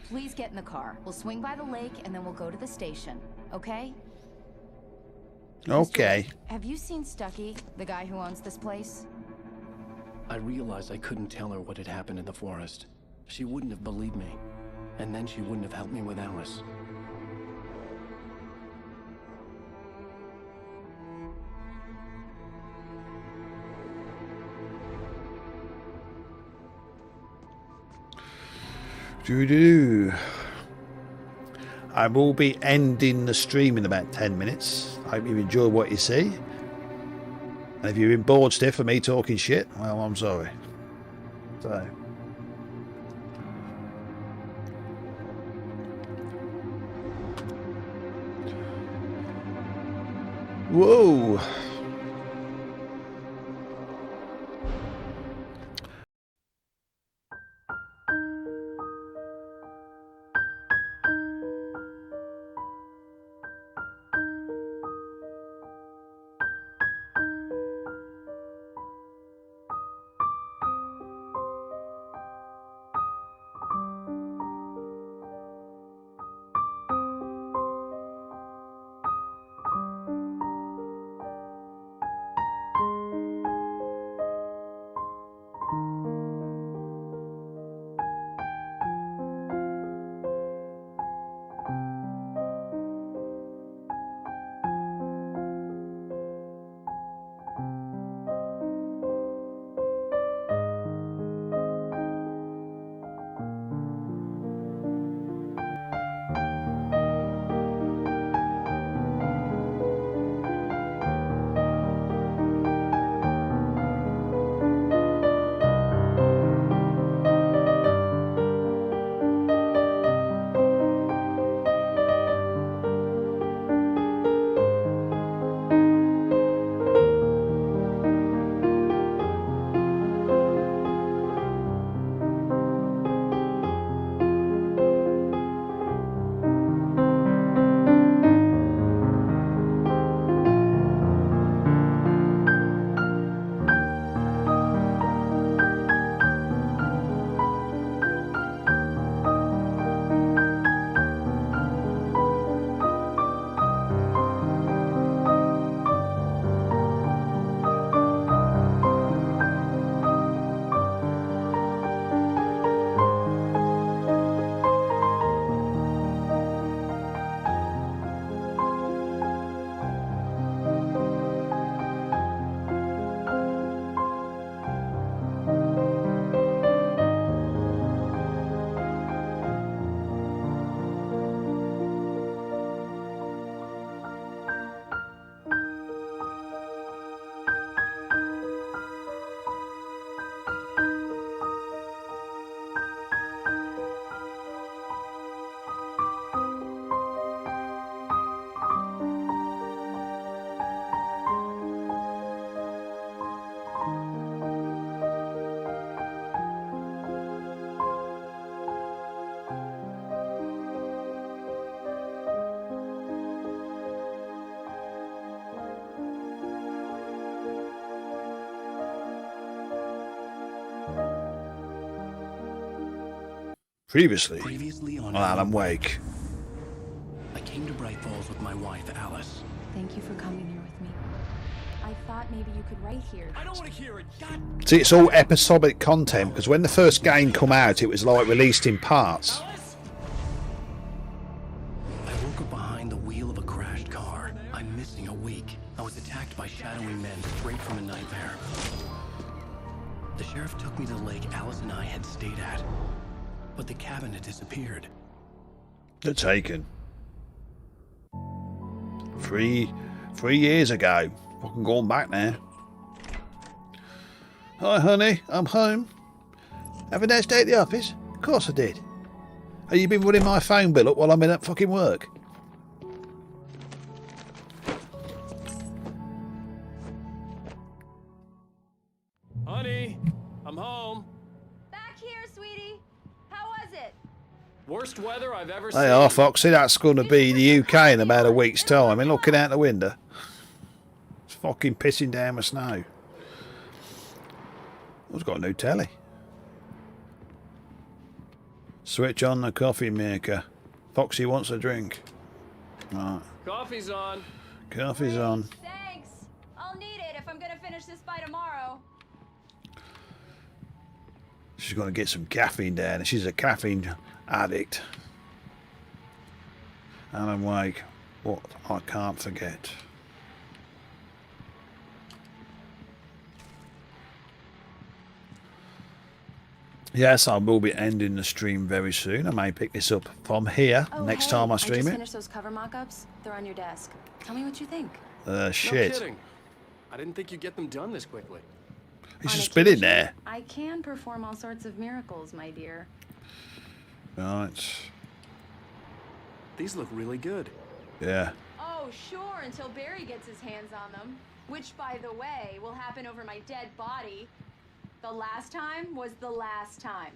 Please get in the car. We'll swing by the lake and then we'll go to the station. Okay? Okay. Have you seen Stucky, the guy who owns this place? I realized I couldn't tell her what had happened in the forest. She wouldn't have believed me. And then she wouldn't have helped me with Alice. Doo-doo. I will be ending the stream in about 10 minutes. I hope you enjoy what you see. And if you've been bored stiff of me talking shit, well, I'm sorry. So. Whoa. Previously on Alan Wake. I came to Bright Falls with my wife, Alice. Thank you for coming here with me. I thought maybe you could write here. I don't want to hear it. God. See, it's all episodic content, because when the first game come out, it was like released in parts. I woke up behind the wheel of a crashed car. I'm missing a week. I was attacked by shadowy men straight from a nightmare. The sheriff took me to the lake Alice and I had stayed at, but the cabin had disappeared. They're taken. 3 years ago. Fucking going back now. Hi, honey. I'm home. Have a nice day at the office? Of course I did. Have you been running my phone bill up while I'm in at fucking work? Honey, I'm home. Back here, sweetie. How was it? Worst weather I've ever seen. They are, Foxy. That's going to be the UK in about a week's time. And looking out the window, it's fucking pissing down with snow. I've got a new telly. Switch on the coffee maker. Foxy wants a drink. Right. Coffee's on. Coffee's on. Thanks. I'll need it if I'm gonna finish this by tomorrow. She's going to get some caffeine down. She's a caffeine addict. Alan Wake. What I can't forget. Yes, I will be ending the stream very soon. I may pick this up from here next time I stream just it. finished those cover mock-ups. They're on your desk. Tell me what you think. Shit. No kidding. I didn't think you'd get them done this quickly. He's just been in there. I can perform all sorts of miracles, my dear. Right. These look really good. Yeah. Oh, sure, until Barry gets his hands on them. Which, by the way, will happen over my dead body. The last time was the last time.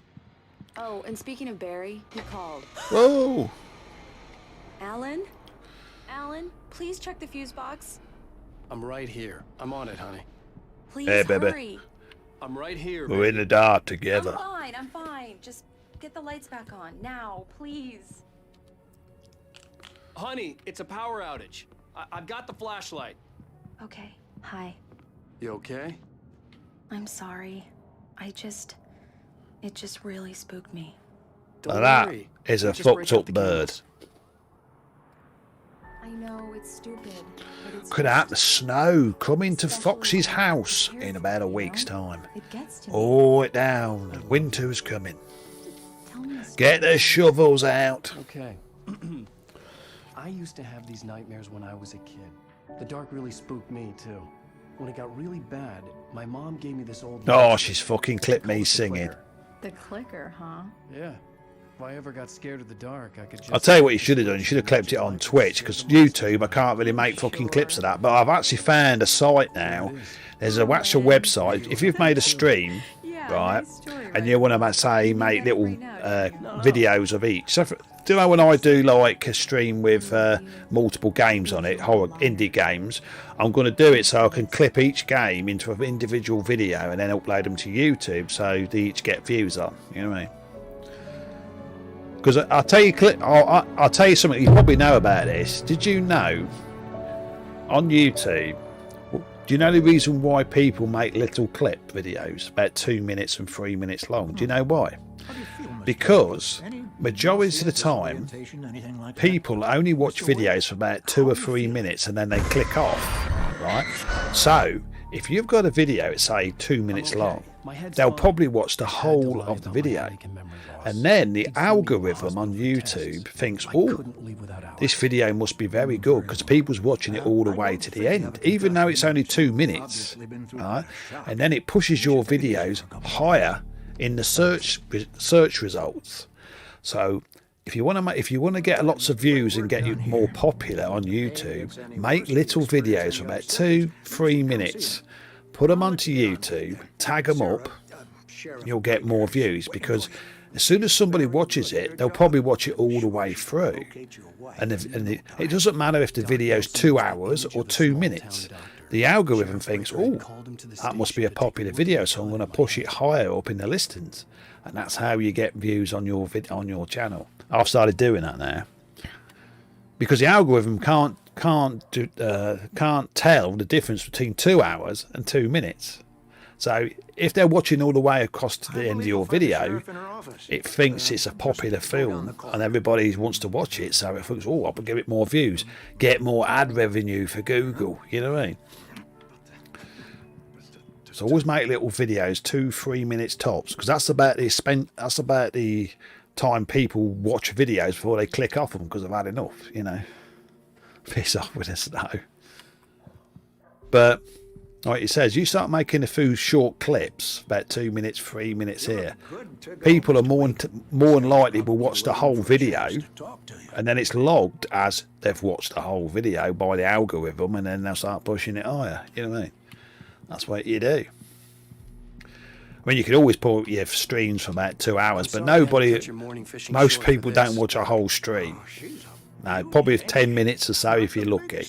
Oh, and speaking of Barry, he called. Whoa! Alan? Alan, please check the fuse box. I'm right here. I'm on it, honey. Please Hey, baby. hurry. I'm right here. We're in the dark together. I'm fine. Just get the lights back on. Now, please. Honey, it's a power outage. I've got the flashlight. Okay. Hi. You okay? I'm sorry. It just really spooked me. Don't Now worry. that is a Just break fucked out up the bird. candles. I know it's stupid, but it's Could have the snow coming to Foxy's house in about a week's time. It gets to me. Oh, it down. Winter's coming. Tell me a Get the shovels out. Okay. I used to have these nightmares when I was a kid. The dark really spooked me, too. When it got really bad, my mom gave me this old... Oh, she's fucking clipped me singing. The clicker, huh? Yeah. If I ever got scared of the dark, I could just... I'll tell you what you should have done. You should have clipped it on Twitch, because YouTube, I can't really make fucking clips of that. But I've actually found a site now. There's a actual website. If you've made a stream, right, and you want to, say, make little videos of each. So, do you know when I do like a stream with multiple games on it, horror indie games, I'm going to do it so I can clip each game into an individual video and then upload them to YouTube so they each get views on. You know what I mean? Because I'll tell you, I'll tell you something you probably know about this. Did you know on YouTube? Do you know the reason why people make little clip videos about 2 minutes and 3 minutes long? Do you know why? Because majority of the time, people only watch videos for about 2 or 3 minutes and then they click off, right? So if you've got a video, it's say 2 minutes long, they'll probably watch the whole of the video. And then the algorithm on YouTube thinks, oh, this video must be very good because people's watching it all the way to the end, even though it's only 2 minutes, right? And then it pushes your videos higher in the search results. So if you want to get lots of views and get you more popular on YouTube, make little videos for about 2-3 minutes, put them onto YouTube, tag them up, you'll get more views, because as soon as somebody watches it, they'll probably watch it all the way through. And it doesn't matter if the video's 2 hours or 2 minutes. The algorithm thinks, oh, that must be a popular video, so I'm going to push it higher up in the listings. And that's how you get views on your channel. I've started doing that now, because the algorithm can't tell the difference between 2 hours and 2 minutes. So if they're watching all the way across to the end of your video, it thinks it's a popular film and everybody wants to watch it. So it thinks, oh, I'll give it more views, get more ad revenue for Google. You know what I mean? So always make little videos, 2-3 minutes tops, because that's about the time people watch videos before they click off them because they've had enough. You know, piss off with us though. But like it says, you start making a few short clips, about 2 minutes, 3 minutes here. People are more than likely will watch the whole video, and then it's logged as they've watched the whole video by the algorithm, and then they'll start pushing it higher. You know what I mean? That's what you do. I mean, you could always put your streams for about 2 hours, but most people don't watch a whole stream. No, probably 10 minutes or so if you're lucky.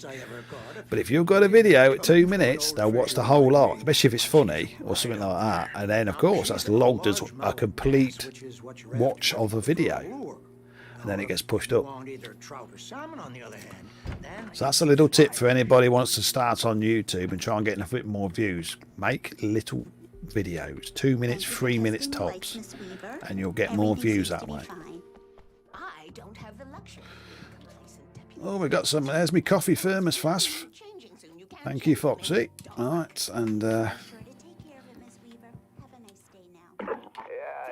But if you've got a video at 2 minutes, they'll watch the whole lot, especially if it's funny or something like that. And then, of course, that's logged as a complete watch of a video. And then it gets pushed up. So that's a little tip for anybody who wants to start on YouTube and try and get a bit more views. Make little videos, 2 minutes, 3 minutes tops, and you'll get more views that way. I don't have the luxury. Oh, we got some. There's me coffee thermos flask. Thank you, Foxy. All right, and Yeah,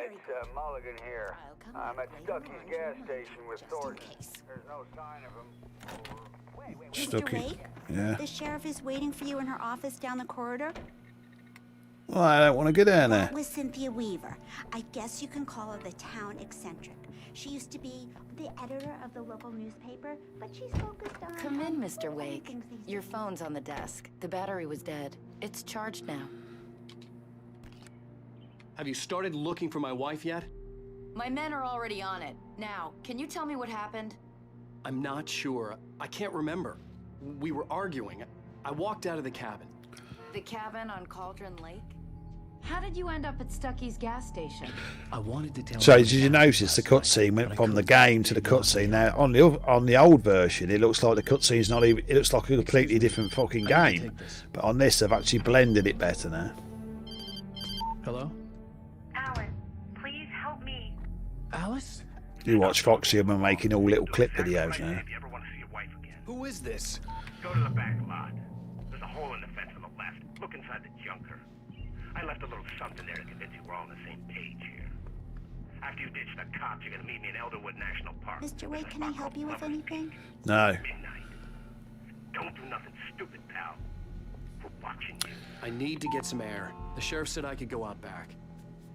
it's Mulligan here. I'm at Stucky's gas station with Thornton. There's no sign of him. Stucky. Mr. Wake? Yeah. The sheriff is waiting for you in her office down the corridor. Well, I don't want to get down there. That was Cynthia Weaver. I guess you can call her the town eccentric. She used to be the editor of the local newspaper, but she's focused on... Come in, Mr. Wake. Your phone's on the desk. The battery was dead. It's charged now. Have you started looking for my wife yet? My men are already on it. Now, can you tell me what happened? I'm not sure. I can't remember. We were arguing. I walked out of the cabin. The cabin on Cauldron Lake? How did you end up at Stucky's gas station? I wanted to tell So did you notice the cutscene went from the game to the cutscene? Now on the old version, it looks like the cutscene's not even. It looks like a completely different fucking game. But on this, they've actually blended it better now. Hello? Alan, please help me. Alice? You watch Foxy and making all little clip videos now. Who is this? Go to the back lot. There's a hole in the fence on the left. Look inside the junker. I left a little something there to convince you we're all on the same page here. After you ditch the cops, you're gonna meet me in Elderwood National Park. Mr. Wake, can I help you with anything? No. Don't do nothing stupid, pal. We're watching you. I need to get some air. The sheriff said I could go out back.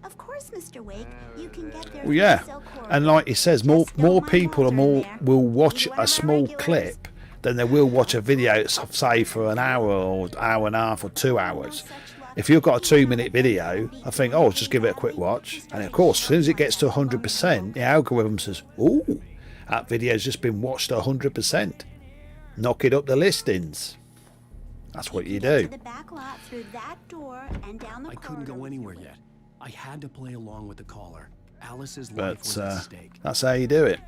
Of course, Mr. Wake. You can get there. Well, yeah, and like he says, more people will watch a small clip than they will watch a video, say for an hour or hour and a half or 2 hours. If you've got a 2 minute video, I think, oh, just give it a quick watch. And of course, as soon as it gets to 100%, the algorithm says, oh, that video's just been watched 100%. Knock it up the listings. That's what you do. The back lot through that door and down the I couldn't go anywhere yet. I had to play along with the caller. Alice's life But was at stake. that's how you do it.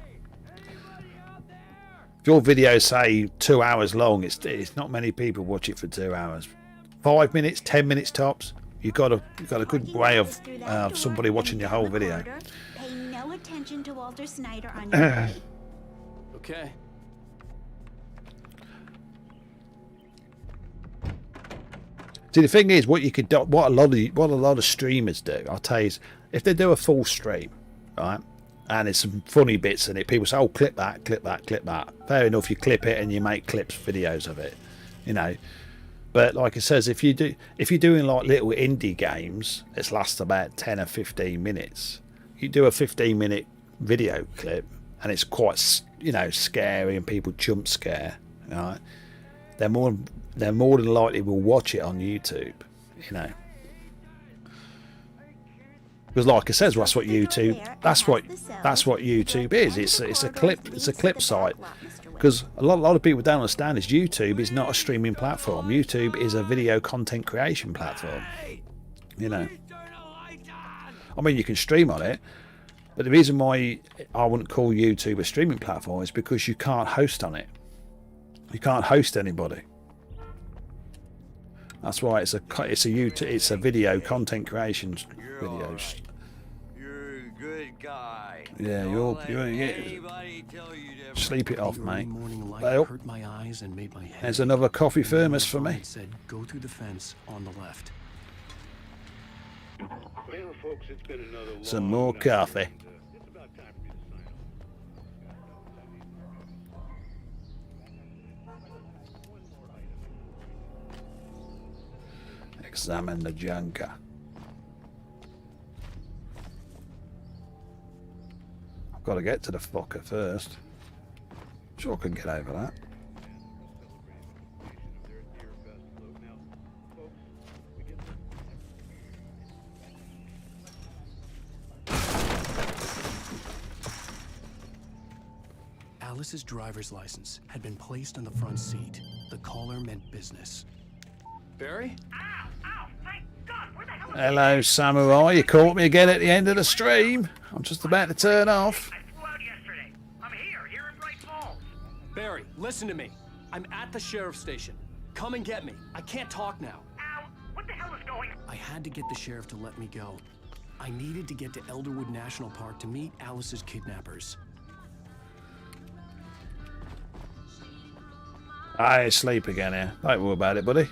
If your videos say 2 hours long, it's not many people watch it for 2 hours. 5 minutes, 10 minutes tops. You've got a good way of somebody watching your whole video. Pay no attention to Walter Snyder on your way. Okay. See, the thing is, what a lot of streamers do, I'll tell you, is if they do a full stream, right, and there's some funny bits in it, people say, oh, clip that, clip that, clip that. Fair enough, you clip it and you make videos of it, you know. But like it says, if you're doing like little indie games, it lasts about 10 or 15 minutes. You do a 15-minute video clip, and it's quite, you know, scary, and people jump scare, right? They're more than likely will watch it on YouTube, you know. Because like I says, that's what YouTube is. It's a clip site. Because a lot of people don't understand is YouTube is not a streaming platform. YouTube is a video content creation platform. You know. I mean, you can stream on it, but the reason why I wouldn't call YouTube a streaming platform is because you can't host on it. You can't host anybody. That's why it's a video content creation video. You're a good guy. Yeah, you're sleep it off, mate. Well, Hurt my eyes and made my head. there's another coffee thermos for me. It said, "Go through the fence on the left." Well, folks, it's been another Some more coffee. it's about time for me to sign off. Examine the junker. I've got to get to the fucker first. Sure I can get over that. Alice's driver's license had been placed on the front seat. The caller meant business. Barry? Hello, Samurai. You caught me again at the end of the stream. I'm just about to turn off. Barry, listen to me. I'm at the sheriff's station. Come and get me. I can't talk now. Al, what the hell is going on? I had to get the sheriff to let me go. I needed to get to Elderwood National Park to meet Alice's kidnappers. I asleep again here. Don't worry about it, buddy.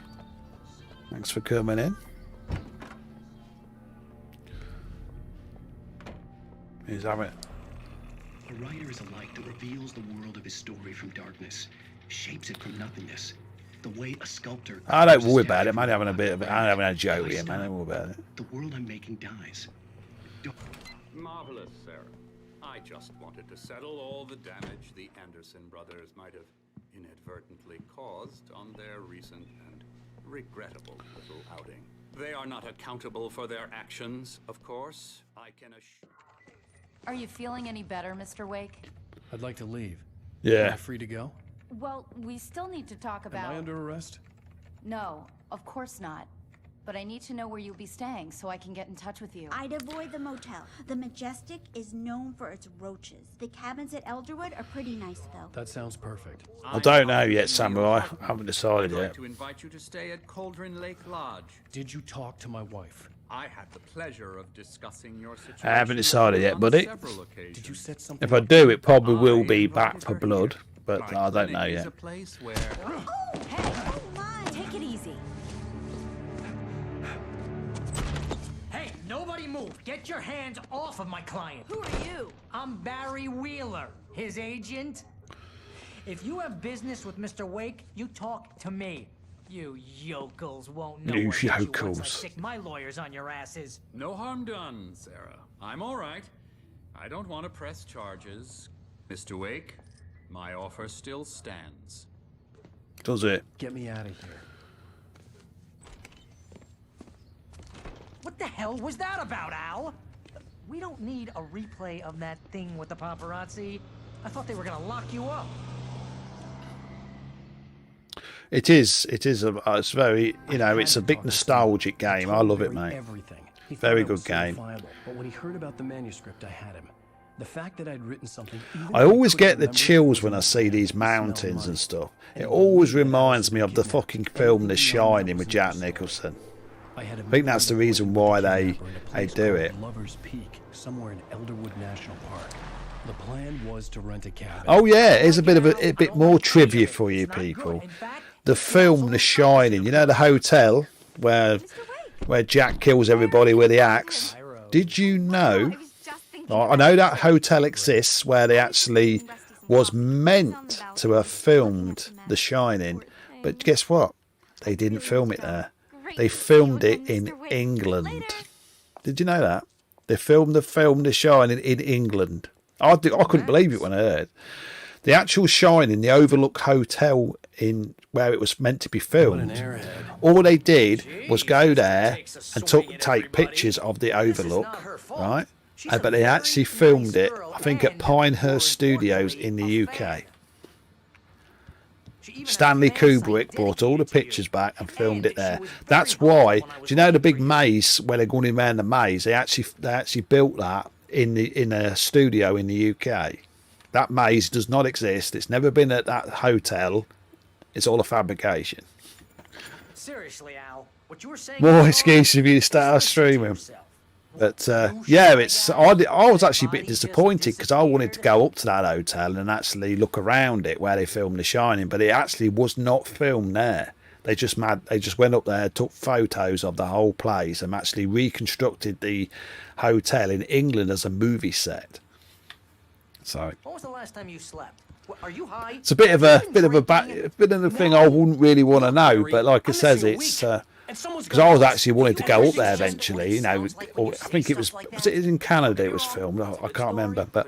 Thanks for coming in. Here's have it. A writer is a light that reveals the world of his story from darkness, shapes it from nothingness. The way a sculptor. I don't worry about it, man. I'm having a bit of it. I'm having a joke here, man. Don't worry about it. The world I'm making dies. Marvelous, sir. I just wanted to settle all the damage the Anderson brothers might have inadvertently caused on their recent and regrettable little outing. They are not accountable for their actions, of course. I can assure. Are you feeling any better, Mr. Wake? I'd like to leave. Yeah. Am I free to go? Well, we still need to talk about... Am I under arrest? No, of course not. But I need to know where you'll be staying so I can get in touch with you. I'd avoid the motel. The Majestic is known for its roaches. The cabins at Elderwood are pretty nice, though. That sounds perfect. I don't know yet, Samurai. I haven't decided I'd like yet. to invite you to stay at Cauldron Lake Lodge. Did you talk to my wife? I had the pleasure of discussing your situation. I haven't decided yet, buddy. Did you set something If I do, it probably will be Back for Blood, but I don't know It's yet. a place where Oh, hey! Oh my! Take it easy. Hey, nobody move. Get your hands off of my client. Who are you? I'm Barry Wheeler, his agent. If you have business with Mr. Wake, you talk to me. You yokels won't know You what gets you once I yokels. stick my lawyers on your asses. no harm done, Sarah. I'm all right. I don't want to press charges. Mr. Wake, my offer still stands. Does it? Get me out of here. What the hell was that about, Al? We don't need a replay of that thing with the paparazzi. I thought they were gonna lock you up. It is. It's very, it's a big nostalgic game. I love it, mate. Everything. He thought Very I was good game. certifiable, but when he heard about the manuscript, I had him. The fact that I'd written something. even I if always couldn't get the remember it, chills was when I enough see to these smell mountains money. and stuff. It always reminds me of the fucking film The Shining with Jack Nicholson. I had a I think that's the reason why they do it. Lover's Peak, somewhere in Elderwood National Park. The plan was to rent a cabin. Oh yeah, here's a bit more trivia for you people. The film The Shining, the hotel where Jack kills everybody with the axe. Did you know? I know that hotel exists where they actually was meant to have filmed The Shining, but guess what? They didn't film it there. They filmed it in England. Did you know that? They filmed the film The Shining in England. I couldn't believe it when I heard. The actual Shining, the Overlook Hotel in where it was meant to be filmed, all they did was go there and take pictures of the Overlook, right? But they actually filmed it, I think, at Pinehurst Studios in the UK. Stanley Kubrick brought all the pictures back and filmed it there. That's why. Do you know the big maze where they're going around the maze? They actually built that in a studio in the UK. That maze does not exist. It's never been at that hotel. It's all a fabrication. Seriously, Al, what you were saying. More excuses if you start streaming. But yeah, I was actually a bit disappointed because I wanted to go up to that hotel and actually look around it where they filmed The Shining, but it actually was not filmed there. They just went up there, took photos of the whole place, and actually reconstructed the hotel in England as a movie set. So. When was the last time you slept? Are you high? It's a bit of a thing I wouldn't really want to know, but like I says, it's. Because I was actually wanting to go up there eventually, you know. Or I think it was it in Canada? It was filmed. I can't remember, but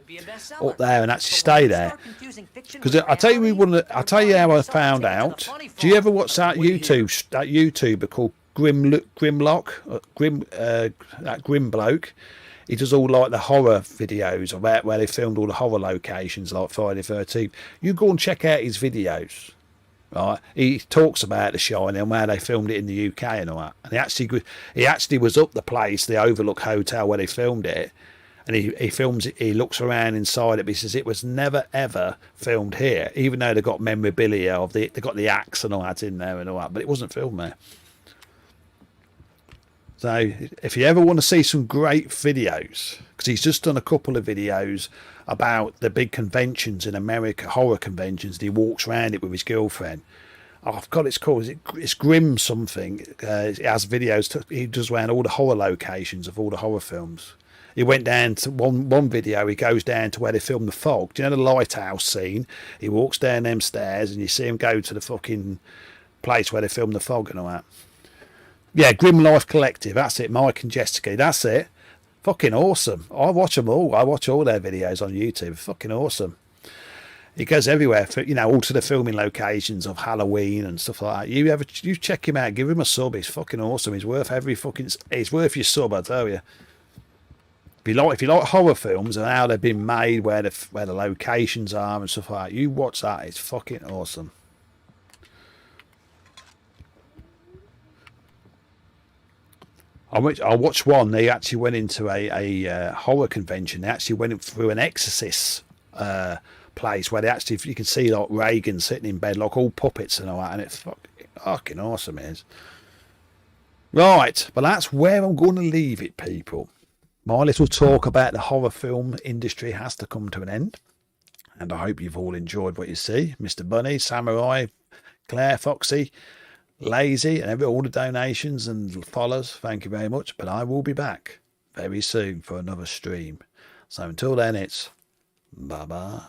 up there and actually stay there. Because I tell you how I found out. Do you ever watch that YouTuber called Grimlock? That Grim bloke. He does all like the horror videos about where they filmed all the horror locations, like Friday the 13th. You go and check out his videos. Right, he talks about The Shining and where they filmed it in the UK and all that. And he actually was up the place, the Overlook Hotel where they filmed it, and he films it. He looks around inside it. But he says it was never ever filmed here, even though they got memorabilia of they got the axe and all that in there and all that, but it wasn't filmed there. So if you ever want to see some great videos, because he's just done a couple of videos about the big conventions in America, horror conventions, and he walks around it with his girlfriend. Oh, I've got it's called. It's Grim something. It has videos. He does around all the horror locations of all the horror films. He went down to one video. He goes down to where they filmed The Fog. Do you know the lighthouse scene? He walks down them stairs, and you see him go to the fucking place where they filmed The Fog and all that. Yeah, Grim Life Collective. That's it. Mike and Jessica. That's it. Fucking awesome. I watch them all. I watch all their videos on YouTube. Fucking awesome. He goes everywhere, for, all to the filming locations of Halloween and stuff like that. You check him out. Give him a sub. He's fucking awesome. He's worth he's worth your sub, I tell you. If you like horror films and how they've been made, where the locations are and stuff like that, you watch that. It's fucking awesome. I watched one. They actually went into a horror convention. They actually went through an Exorcist place where you can see like Reagan sitting in bed, like all puppets and all that, and it's fucking awesome. It is. Right, but that's where I'm going to leave it, people. My little talk about the horror film industry has to come to an end, and I hope you've all enjoyed what you see. Mr. Bunny, Samurai, Claire, Foxy, Lazy, and all the donations and follows, thank you very much. But I will be back very soon for another stream. So until then, it's bye bye.